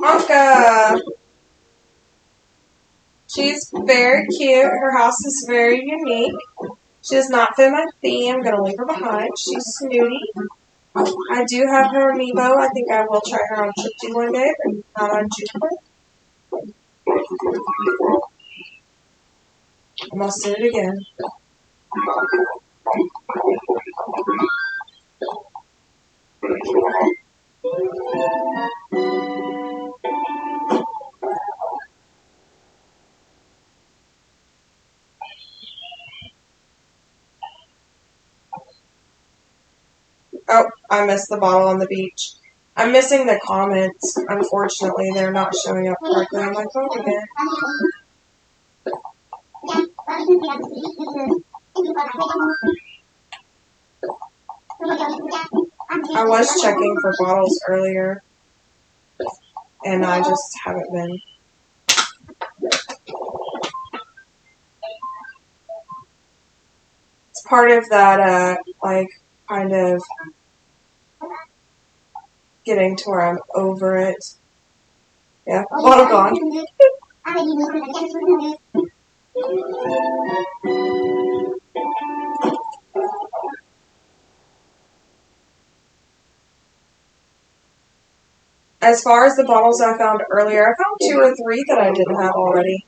Anka! She's very cute. Her house is very unique. She does not fit my theme. I'm going to leave her behind. She's snooty. I do have her amiibo. I think I will try her on Tripsy one day, but not on Juniper. I must do it again. I missed the bottle on the beach. I'm missing the comments. Unfortunately, they're not showing up correctly on my phone again. I was checking for bottles earlier, and I just haven't been. It's part of that, like, kind of getting to where I'm over it. Yeah, bottle gone. As far as the bottles I found earlier, I found 2 or 3 that I didn't have already.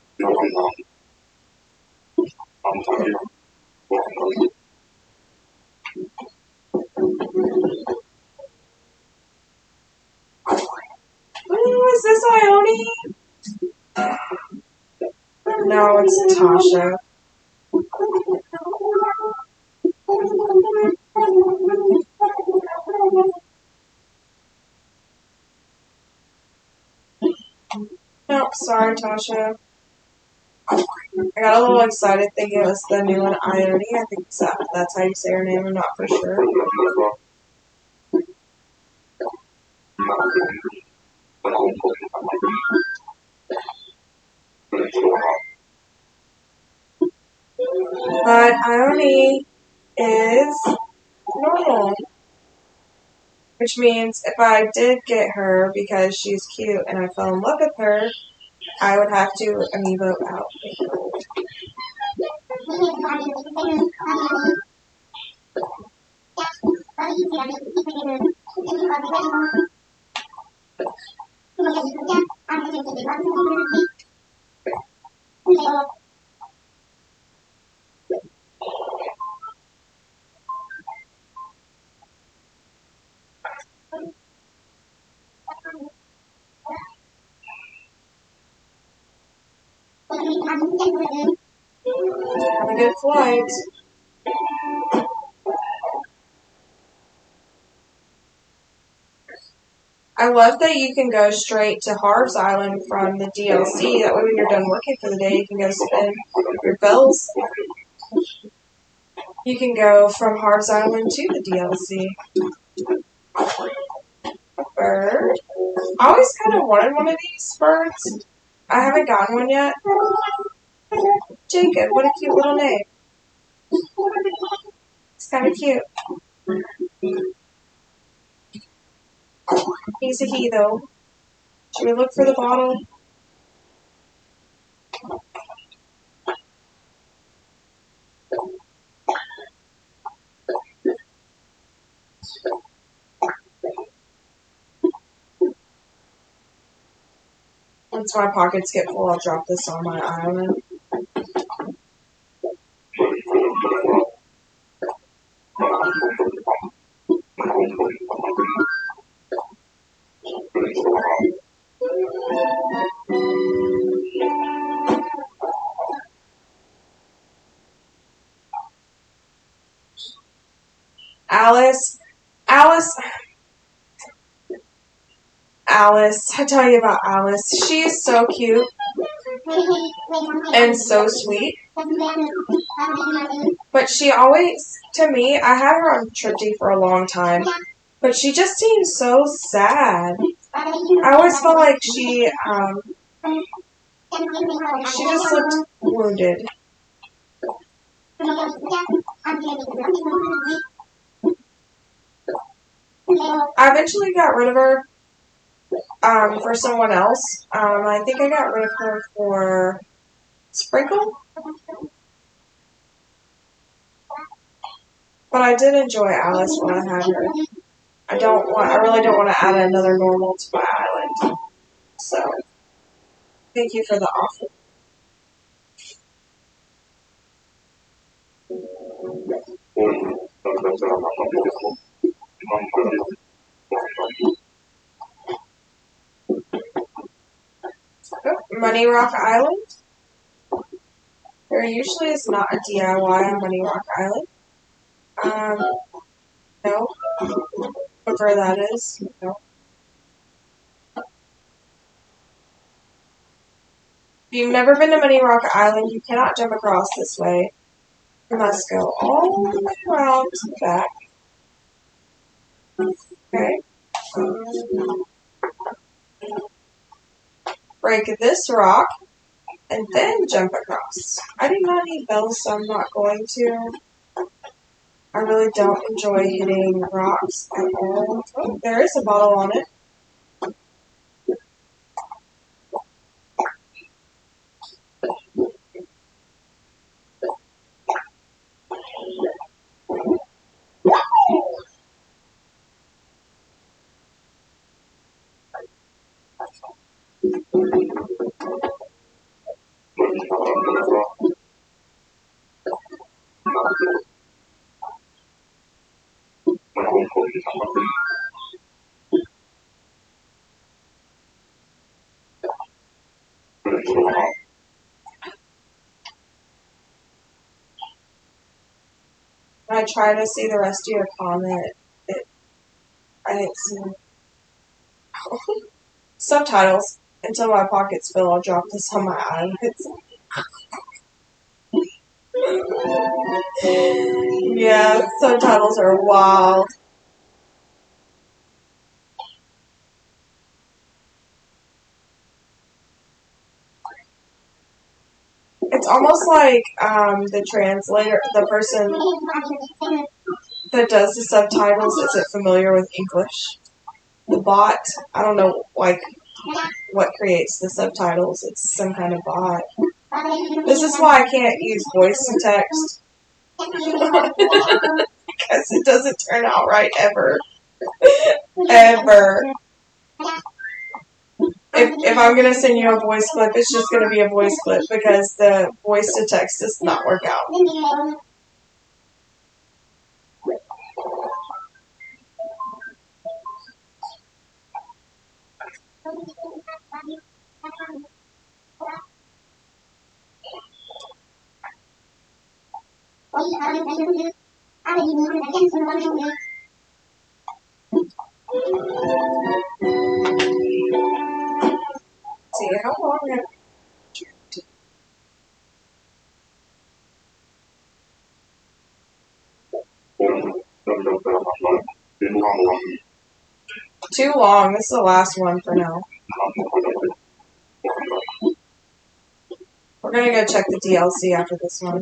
Ooh, is this Ione? No, it's Tasha. Nope, sorry, Tasha. I got a little excited thinking it was the new one, Ione. I think that's how you say her name. I'm not for sure. But Ione is normal. Which means if I did get her because she's cute and I fell in love with her, I would have to amiibo out. Have a good flight. I love that you can go straight to Harv's Island from the DLC. That way when you're done working for the day, you can go spend your bills. You can go from Harv's Island to the DLC. Bird. I always kind of wanted one of these birds. I haven't gotten one yet. Jacob, what a cute little name. It's kind of cute. He's a he, though. Should we look for the bottle? Once my pockets get full, I'll drop this on my island. Alice, I tell you about Alice. She is so cute and so sweet. But she always, to me, I had her on Tripty for a long time, but she just seems so sad. I always felt like she just looked wounded. I eventually got rid of her for someone else. I think I got rid of her for Sprinkle. But I did enjoy Alice when I had her. I really don't want to add another normal to my island. So, thank you for the offer. Money Rock Island. There usually is not a DIY on Money Rock Island. No. Whatever that is. No. If you've never been to Mini Rock Island, you cannot jump across this way. You must go all the way around to the back. Okay. Break this rock and then jump across. I do not need bells, so I'm not going to. I really don't enjoy hitting rocks at all. Oh, there is a bottle on it. When I try to see the rest of your comment, I didn't see subtitles. Until my pockets fill, I'll drop this on my eyelids. Yeah, subtitles are wild. It's almost like the translator, the person that does the subtitles isn't familiar with English. The bot, I don't know, like, what creates the subtitles. It's some kind of bot. This is why I can't use voice to text. Because it doesn't turn out right ever. Ever. If I'm going to send you a voice clip, it's just going to be a voice clip because the voice to text does not work out. See how long Too long. This is the last one for now. We're gonna go check the DLC after this one.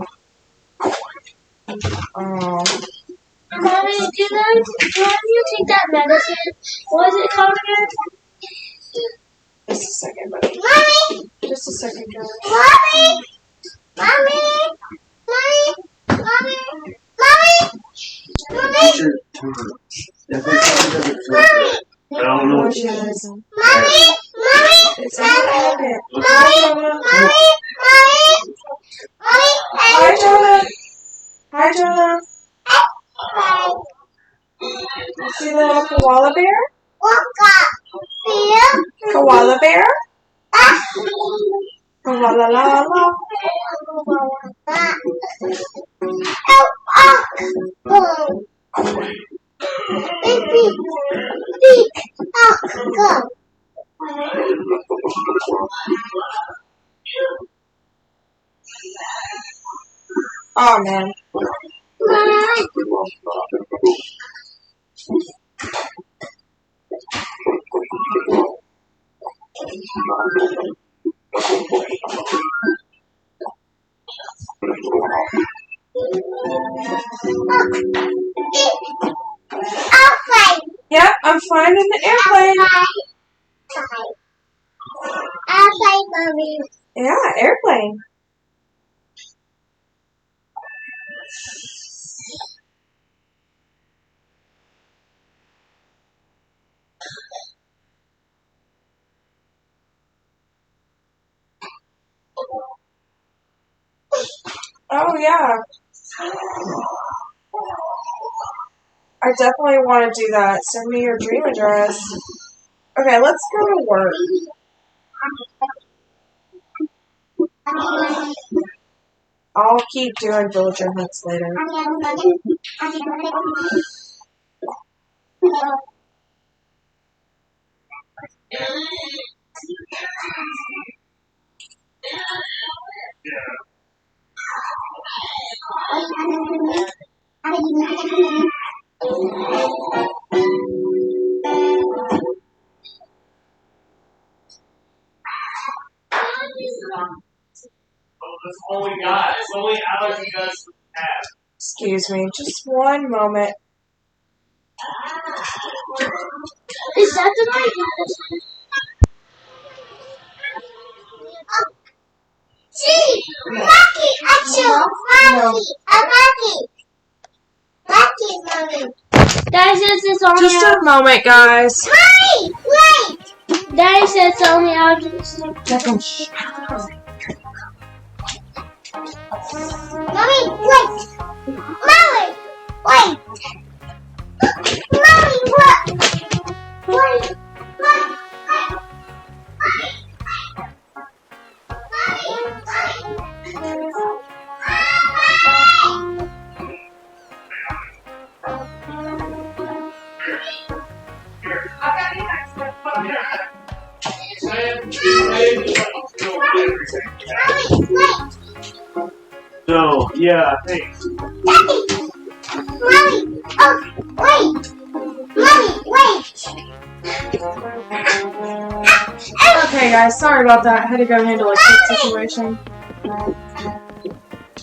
Mommy, do you take that medicine? What is it called again? Just a second, buddy. Mommy! Just a second, girl. Mommy! Mommy! Mommy! Mommy! Mommy! I don't know. What she is. Mommy! Mommy! It's in the pocket. Mommy! Mommy! Hi, Jonah. Hi, Jonah. You see the little koala bear? Koala bear? Koala la la. Oh man. Yep, I'm flying in the airplane. Yeah, airplane. Oh yeah. I definitely want to do that. Send me your dream address. Okay, let's go to work. I'll keep doing villager hunts later. That's all we got. It's only allergy does have. Excuse me, just one moment. Is that the right? See, Lucky, actually, Lucky, Daddy says it's only Just a moment, guys. Mommy, wait! Daddy says it's only allergies. Mommy, wait! Mommy, wait! Mommy, what? Wait! So, yeah, thanks. Mommy, oh, wait! Mommy, wait! Okay, guys, sorry about that. I had to go handle a quick situation.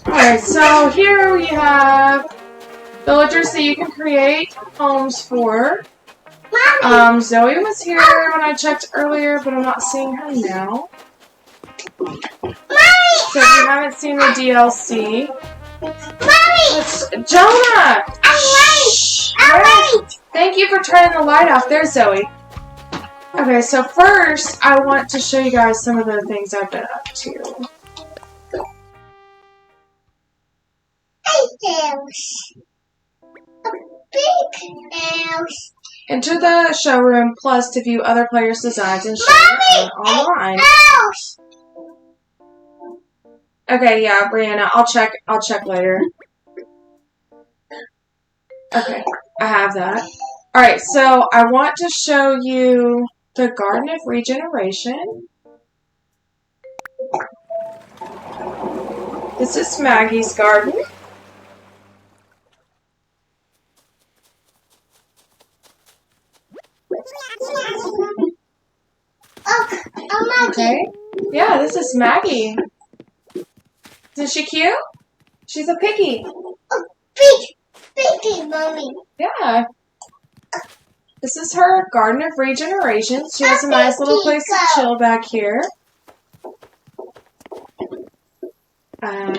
Alright, so here we have villagers that you can create homes for. Zoe was here when I checked earlier, but I'm not seeing her now. So if you haven't seen the DLC, Jonah! I'm late! Thank you for turning the light off there, Zoe. Okay, so first, I want to show you guys some of the things I've been up to. House. A big house. Enter the showroom plus to view other players' designs and share them online. House. Okay, yeah, Brianna, I'll check later. Okay, I have that. Alright, so I want to show you the Garden of Regeneration. This is Maggie's garden. Okay. Yeah, this is Maggie. Isn't she cute? She's a piggy. Big, mommy. Yeah. This is her Garden of Regeneration. She has a nice little place to chill back here.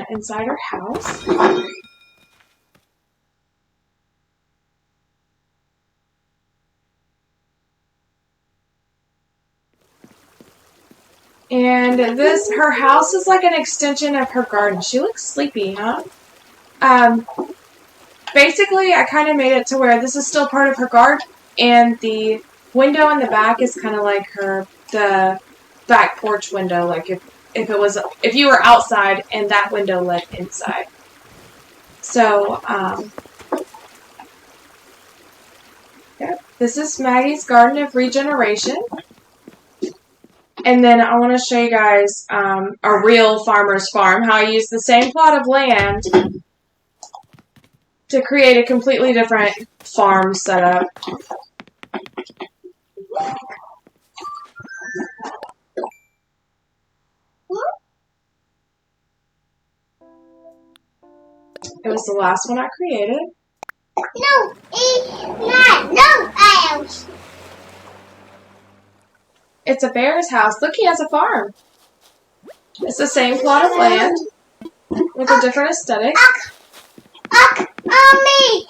Inside her house. And her house is like an extension of her garden. She looks sleepy, huh? Basically, I kind of made it to where this is still part of her garden, and the window in the back is kind of like the back porch window, like if you were outside and that window led inside. So, yeah, this is Maggie's Garden of Regeneration. And then I want to show you guys a real farmer's farm, how I use the same plot of land to create a completely different farm setup. It was the last one I created. No, it's not. No house. It's a bear's house. Look, he has a farm. It's the same plot of land with a different aesthetic. Mommy.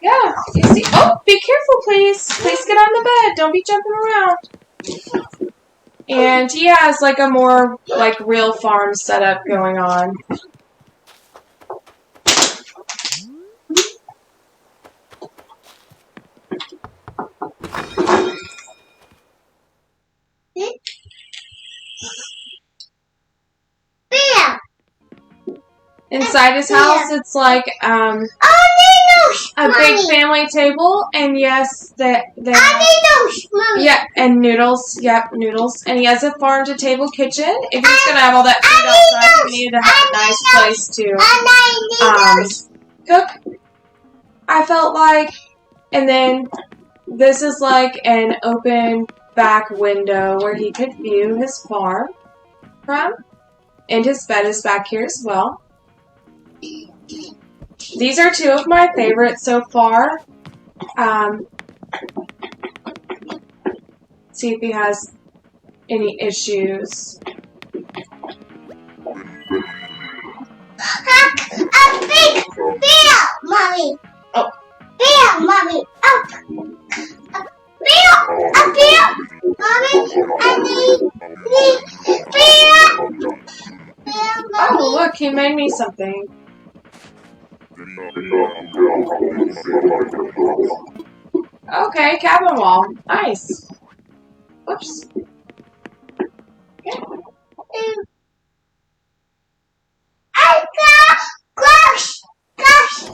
Yeah, you see. Oh, be careful, please. Please get on the bed. Don't be jumping around. And he has like a more like real farm setup going on. Bear. Inside his house, it's like Oh, a big family table, and yes, they Noodles, Mommy. yeah, and noodles. Yep, noodles. And he has a farm-to-table kitchen. If he's gonna have all that food outside, he needed to have a nice place to cook. I felt like, and then this is like an open back window where he could view his farm from, and his bed is back here as well. These are two of my favorites so far. See if he has any issues. A big bear, Mommy. Oh. Bear, Mommy. Up. A bear. Mommy, I need bear. Bear, Mommy. Oh, look, he made me something. Okay, cabin wall. Nice. Whoops. I got gosh. Gosh.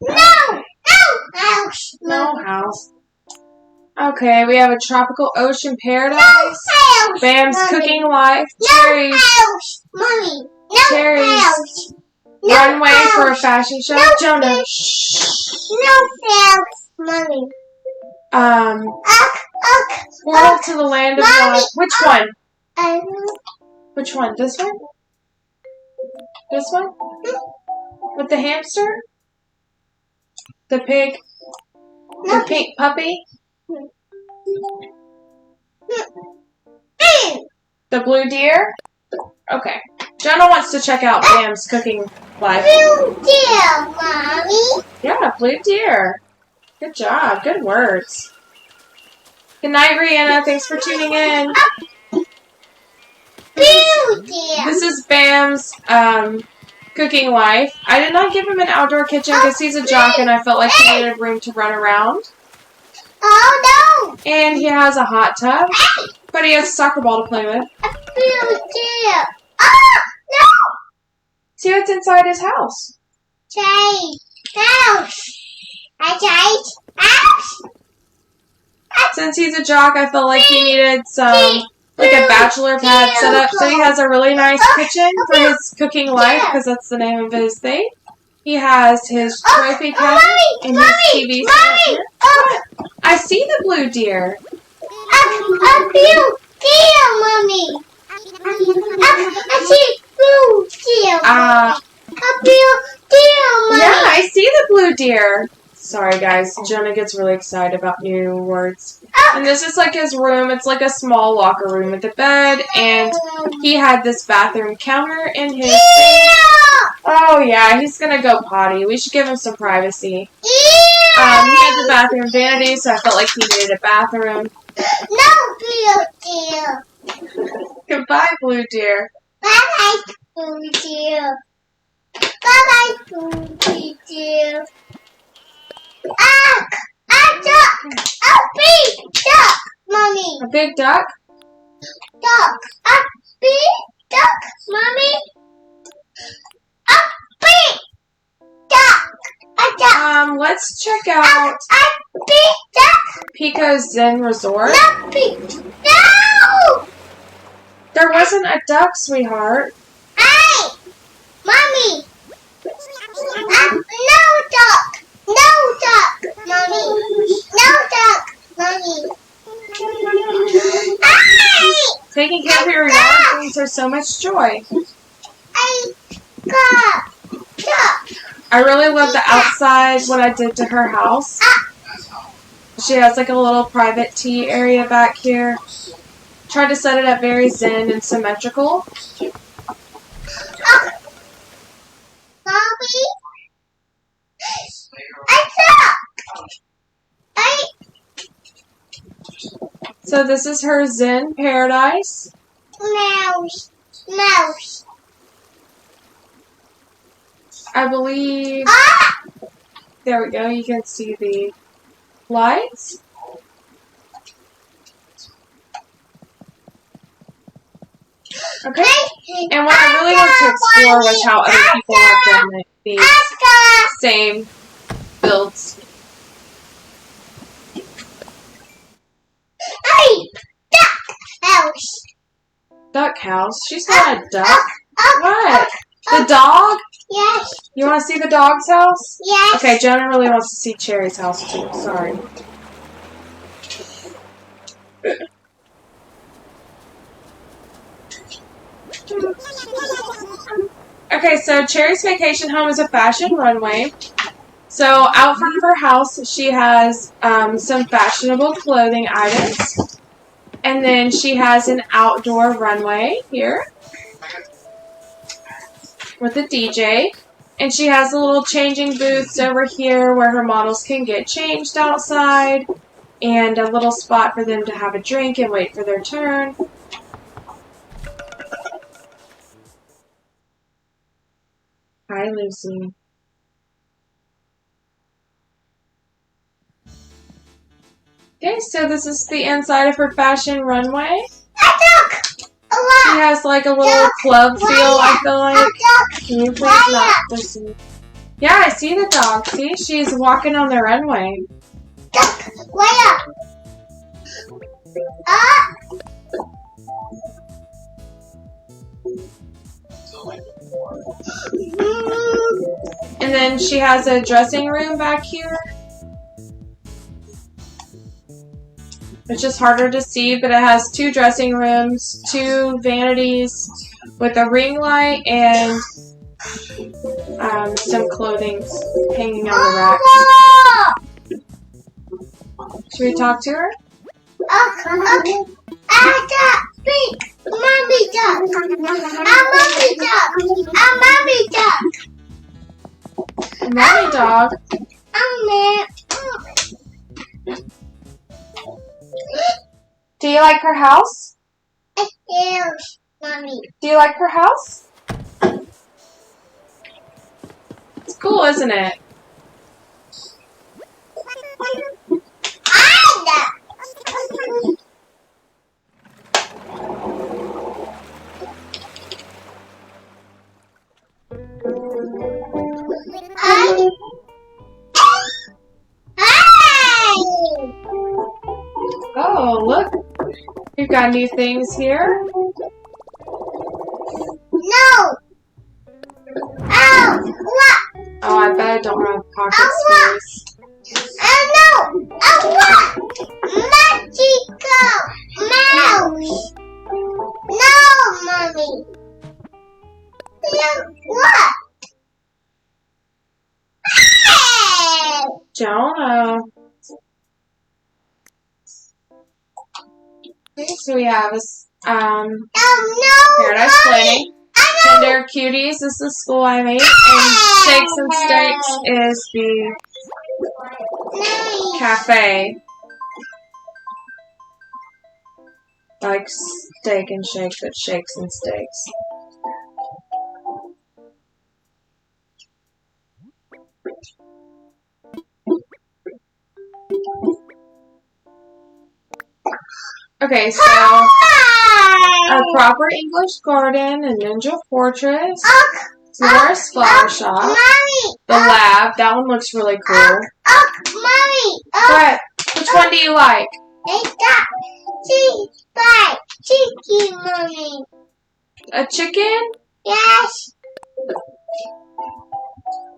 No house. No house. Okay, we have a tropical ocean paradise. House. Bam's Mommy. cooking life. No Cherry's house, Mommy. No Cherry's house. No runway house. for a fashion show. No Jonah. No house, Mommy. Portal to the land of Mommy. Nod. Which one? I Which one? This one? This one? With the hamster? The pig? The pink puppy? The blue deer? Okay. Jonah wants to check out Bam's cooking life. Blue deer, Mommy. Yeah, blue deer. Good job. Good words. Good night, Rihanna. Thanks for tuning in. Blue deer. This is Bam's cooking life. I did not give him an outdoor kitchen because he's a jock and I felt like he needed room to run around. Oh, no. And he has a hot tub, but he has a soccer ball to play with. Blue deer. Oh, no. See what's inside his house. House. House. Since he's a jock, I felt like he needed some, like a bachelor pad set up. So he has a really nice kitchen for his cooking life, because that's the name of his thing. He has his trophy cabinet and his TV set up here. I see the blue deer. A blue deer, Mommy. I see blue deer. A blue deer, Mommy. Yeah, I see the blue deer. Sorry, guys. Jonah gets really excited about new words. And this is like his room. It's like a small locker room with a bed, and he had this bathroom counter in his thing. Oh, yeah, he's gonna go potty. We should give him some privacy. He had the bathroom vanity, so I felt like he needed a bathroom. No, blue deer. Goodbye, blue deer. Bye-bye, blue deer. Bye-bye, blue deer. A duck. A big duck, Mommy. A big duck? Duck. A big duck, Mommy. A big duck. A duck. Let's check out A big duck. Pico's Zen Resort. No, big. No. There wasn't a duck, sweetheart. Hey, Mommy. No duck. No duck, Mommy. No duck, Mommy. Hey! Taking care of your yard brings her so much joy. I got duck. I really love the outside, what I did to her house. She has like a little private tea area back here. Tried to set it up very zen and symmetrical. Mommy. I duck. So this is her zen paradise. Mouse. I believe, there we go, you can see the lights. Okay? And what I really want to explore was how other people have done these same builds. Hey, duck house. Duck house? She's not a duck. What? The dog? Yes. You want to see the dog's house? Yes. Okay, Jonah really wants to see Cherry's house too. Sorry. Okay, so Cherry's vacation home is a fashion runway. So out front of her house, she has some fashionable clothing items. And then she has an outdoor runway here with a DJ. And she has a little changing booths over here where her models can get changed outside. And a little spot for them to have a drink and wait for their turn. Hi, Lucy. Okay, so this is the inside of her fashion runway. She has like a little club feel, I feel like. Can you please not listen? Yeah, I see the dog. See, she's walking on the runway. Duck, where? And then she has a dressing room back here. It's just harder to see, but it has 2 dressing rooms, 2 vanities with a ring light and some clothing hanging on the rack. Should we talk to her? Okay. Duck, big. Mommy duck. Mommy duck. Mommy duck. Mommy dog. Do you like her house? Mommy. Do you like her house? It's cool, isn't it? Oh, look. We've got new things here. No. Oh, what? Oh, I bet I don't have pocket space. Oh, no. Oh, what? Magical mouse. No, Mommy. Look, what? Hey! Jonah. Okay, so we have Oh, no. Paradise Planning, Tender Cuties is the school I made, and Shakes and Steaks is the cafe. Like steak and shake, but Shakes and Steaks. Okay, so a proper English garden, a ninja fortress, Florist flower shop, the lab. That one looks really cool. Mommy. But which one do you like? It's that chicken, Mommy. A chicken? Yes.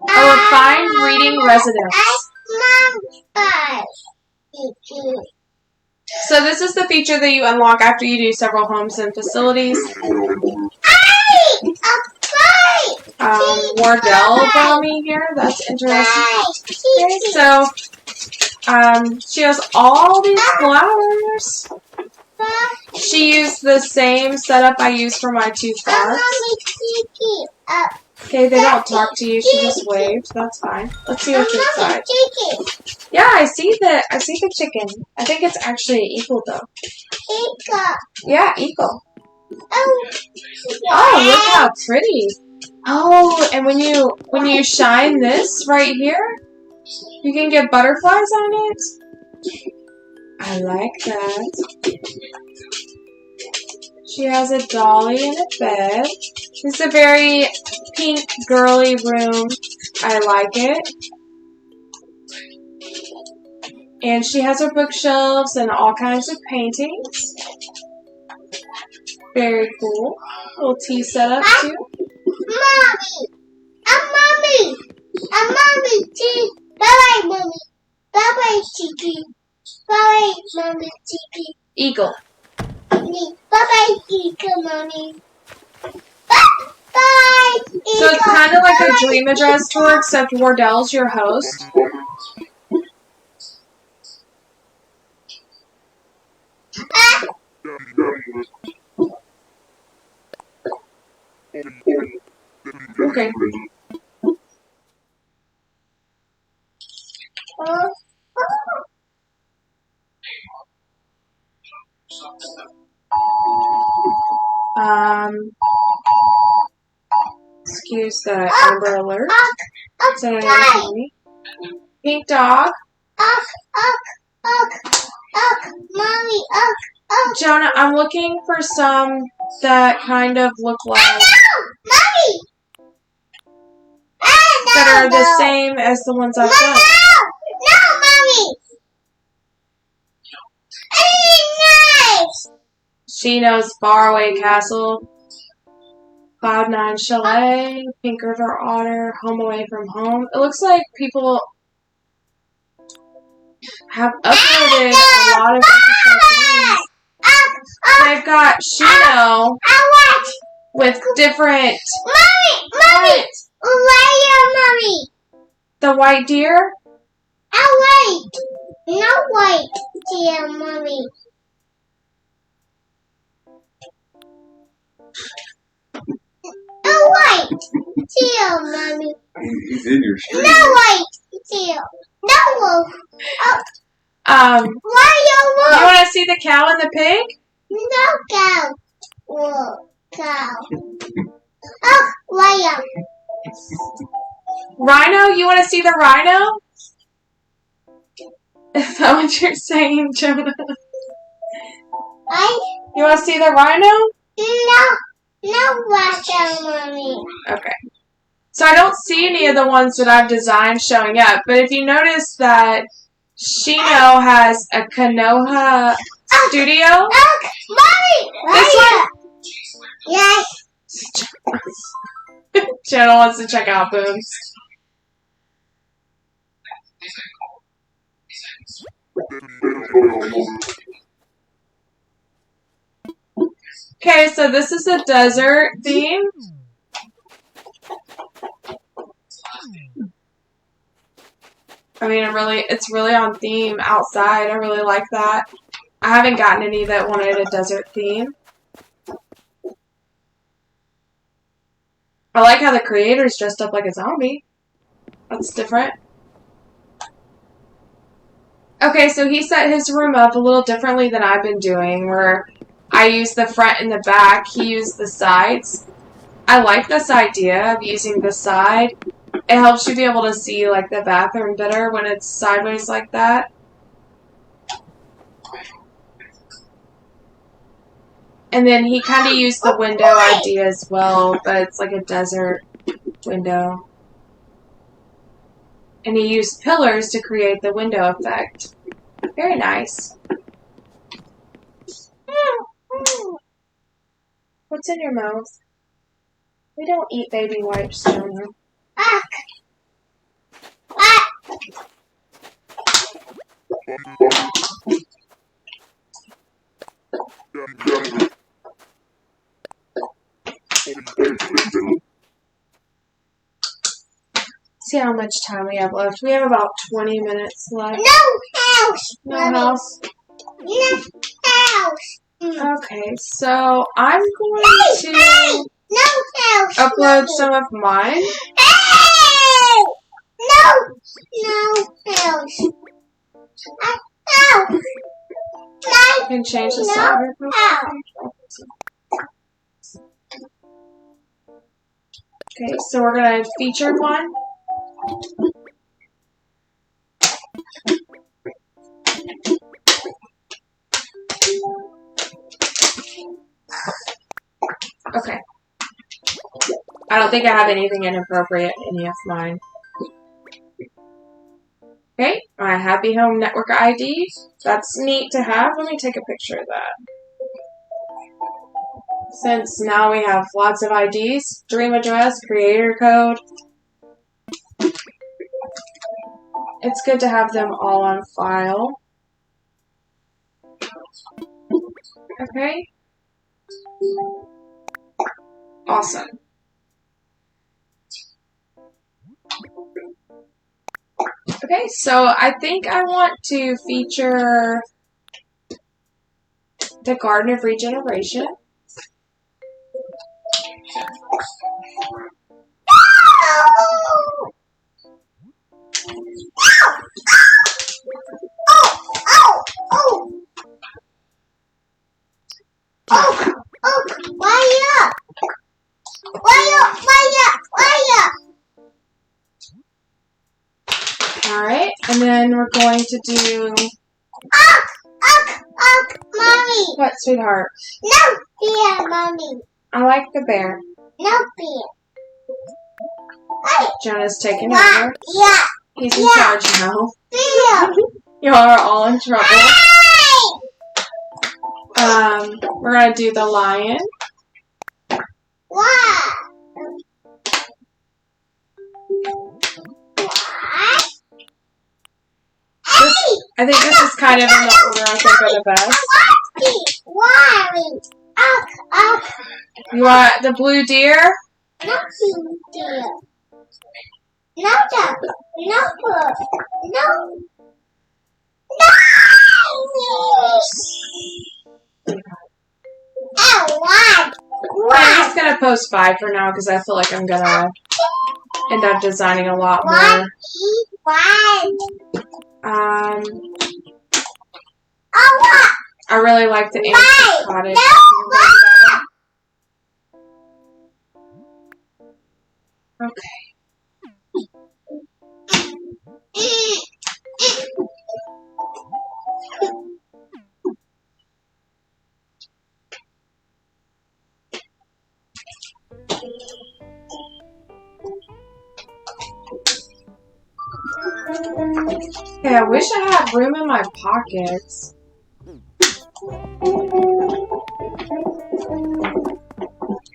A refined reading residence. So this is the feature that you unlock after you do several homes and facilities. Wardell Brahmi here. That's interesting. Okay, so she has all these flowers. She used the same setup I used for my 2 frogs. Okay, they don't talk to you. She just waved. That's fine. Let's see what's inside. Yeah, I see the chicken. I think it's actually an eagle though. Yeah, eagle. Oh, look how pretty. Oh, and when you shine this right here, you can get butterflies on it. I like that. She has a dolly and a bed. It's a very pink, girly room. I like it. And she has her bookshelves and all kinds of paintings. Very cool. Little tea setup too. Mommy! Mommy! Mommy! Tea! Bye-bye, Mommy! Bye-bye, Tiki! Bye-bye, Mommy, Tiki! Eagle. Bye-bye, Eagle, Mommy! Bye! So it's kind of like a dream address tour, except Wardell's your host. Okay. Excuse the Amber Alert. Is that anything for me? Pink dog. Mommy, Jonah, I'm looking for some that kind of look like Mommy! that are the same as the ones I've done. No, Mommy! Nice! Shino's Faraway Castle, Cloud9 Chalet, Pink River Otter, Home Away from Home. It looks like people have uploaded a lot of interesting things. They've got Shino with different... Mommy! Mommy! The white deer? White! No white, dear Mommy. White, dear Mommy. No white, dear. No wolf. Why you wolf? You want to see the cow and the pig? No cow. Wolf, cow. Oh, lion. Rhino? You want to see the rhino? Is that what you're saying, Jonah? You want to see the rhino? No rhino, Mommy. Okay. So I don't see any of the ones that I've designed showing up, but if you notice that Shino has a Konoha studio. Mommy! This one? Yes. Jonah wants to check out Booms. Okay, so this is a desert theme. I mean, it's really on theme outside. I really like that. I haven't gotten any that wanted a desert theme. I like how the creator's dressed up like a zombie. That's different. Okay, so he set his room up a little differently than I've been doing, where I use the front and the back, he used the sides. I like this idea of using the side. It helps you be able to see like the bathroom better when it's sideways like that. And then he kind of used the window idea as well, but it's like a desert window. And he used pillars to create the window effect. Very nice. What's in your mouth? We don't eat baby wipes, Jonah. See how much time we have left. We have about 20 minutes left. No house. No house. No house. Okay, so I'm going to No house. upload some of mine. Hey! No house. I can change the sound here. Okay, so we're going to feature one. Okay. I don't think I have anything inappropriate in any of mine. Okay, my Happy Home Network ID. That's neat to have. Let me take a picture of that. Since now we have lots of IDs, dream address, creator code. It's good to have them all on file. Okay. Awesome. Okay, so I think I want to feature the Garden of Regeneration. Alright, and then we're going to do... Mommy! What, sweetheart? No beer, Mommy! I like the bear. No beer. Hey, Jonah's taking over. yeah, He's in charge now. beer! You are all in trouble. We're gonna do the lion. What? I think this is kind of in the order I think are the best. You want the blue deer? No deer. No duck. No bird. No. I'm just gonna post 5 for now because I feel like I'm gonna end up designing a lot more. I really like the ancient cottage. Okay. Okay, I wish I had room in my pockets.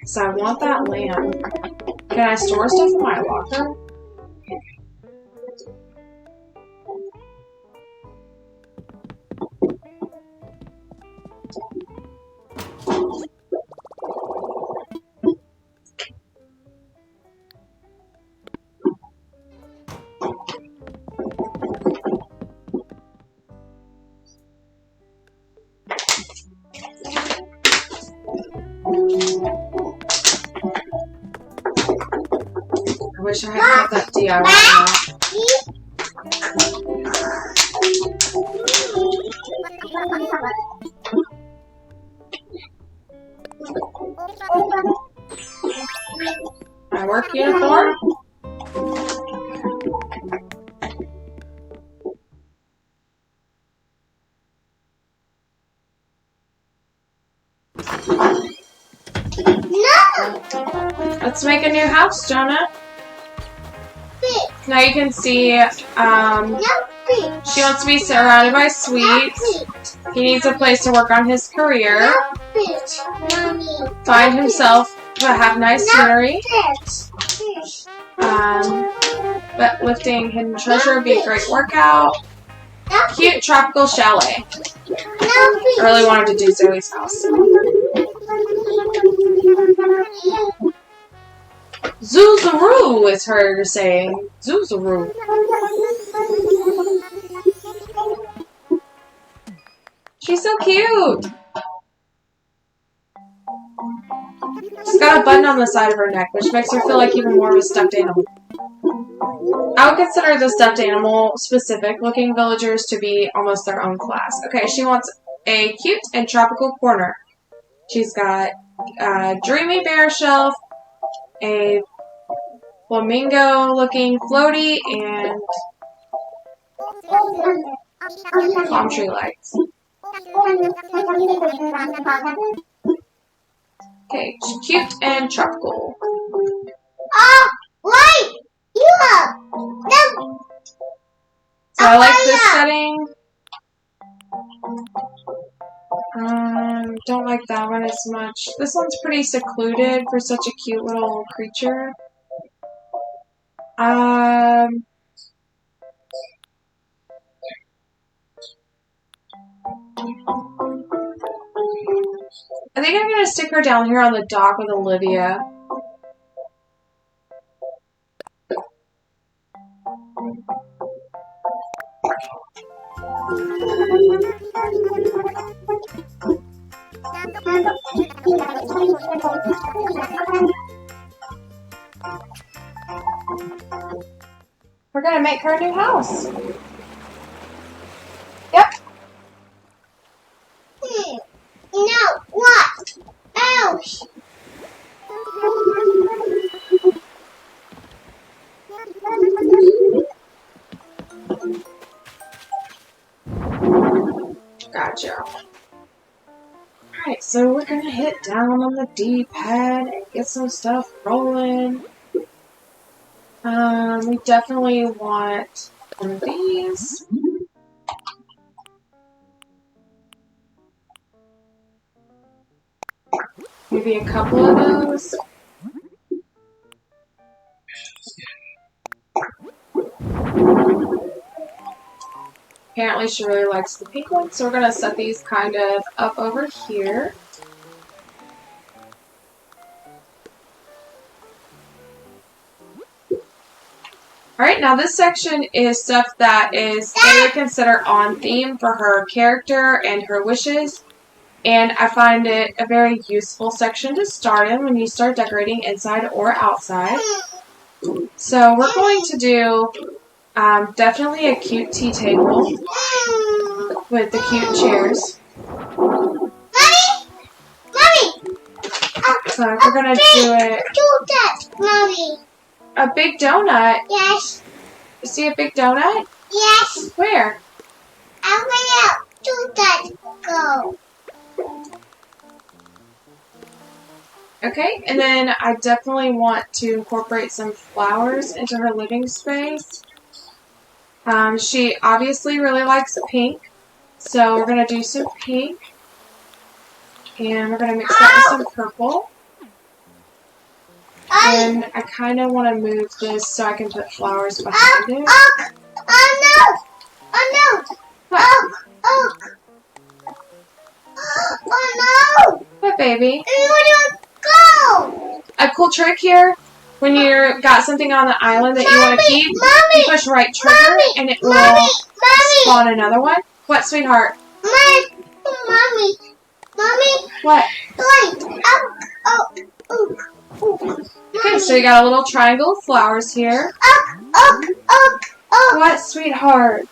So I want that lamp. Can I store stuff in my locker? I wish I had that DIY my work uniform. Let's make a new house, Jonah. Now you can see, she wants to be surrounded by sweets. He needs a place to work on his career. Find himself, but have nice scenery. But lifting hidden treasure would be a great workout. Cute tropical chalet. I really wanted to do Zoe's house. Zoozaroo is her saying. Zoozaroo. She's so cute. She's got a button on the side of her neck, which makes her feel like even more of a stuffed animal. I would consider the stuffed animal specific looking villagers to be almost their own class. Okay, she wants a cute and tropical corner. She's got a dreamy bear shelf, a flamingo looking floaty, and palm tree lights. Okay, cute and tropical. Wait! You up! No! So I like this setting. Don't like that one as much. This one's pretty secluded for such a cute little creature. I think I'm gonna stick her down here on the dock with Olivia. We're gonna make her a new house. Yep. No, what? Else? Gotcha. Alright, so we're gonna hit down on the D-pad and get some stuff rolling. We definitely want one of these. Maybe a couple of those. Apparently she really likes the pink one, so we're gonna set these kind of up over here. Alright, now this section is stuff that is they would consider on theme for her character and her wishes. And I find it a very useful section to start in when you start decorating inside or outside. So we're going to do definitely a cute tea table with the cute chairs. Mommy! So we're going to do it. Donut, Mommy. A big donut? Yes. You see a big donut? Yes. Where? I will donut go. Okay, and then I definitely want to incorporate some flowers into her living space. She obviously really likes pink, so we're going to do some pink. And we're going to mix that with some purple. And I kind of want to move this so I can put flowers behind it. Oh no! Oh no! What? Oh no! What, baby? Where do I go? A cool trick here, when you've got something on the island that you want to keep, you push right trigger and it will spawn another one. What, sweetheart? Mommy! What? Wait! Okay, so you got a little triangle of flowers here. What, sweetheart?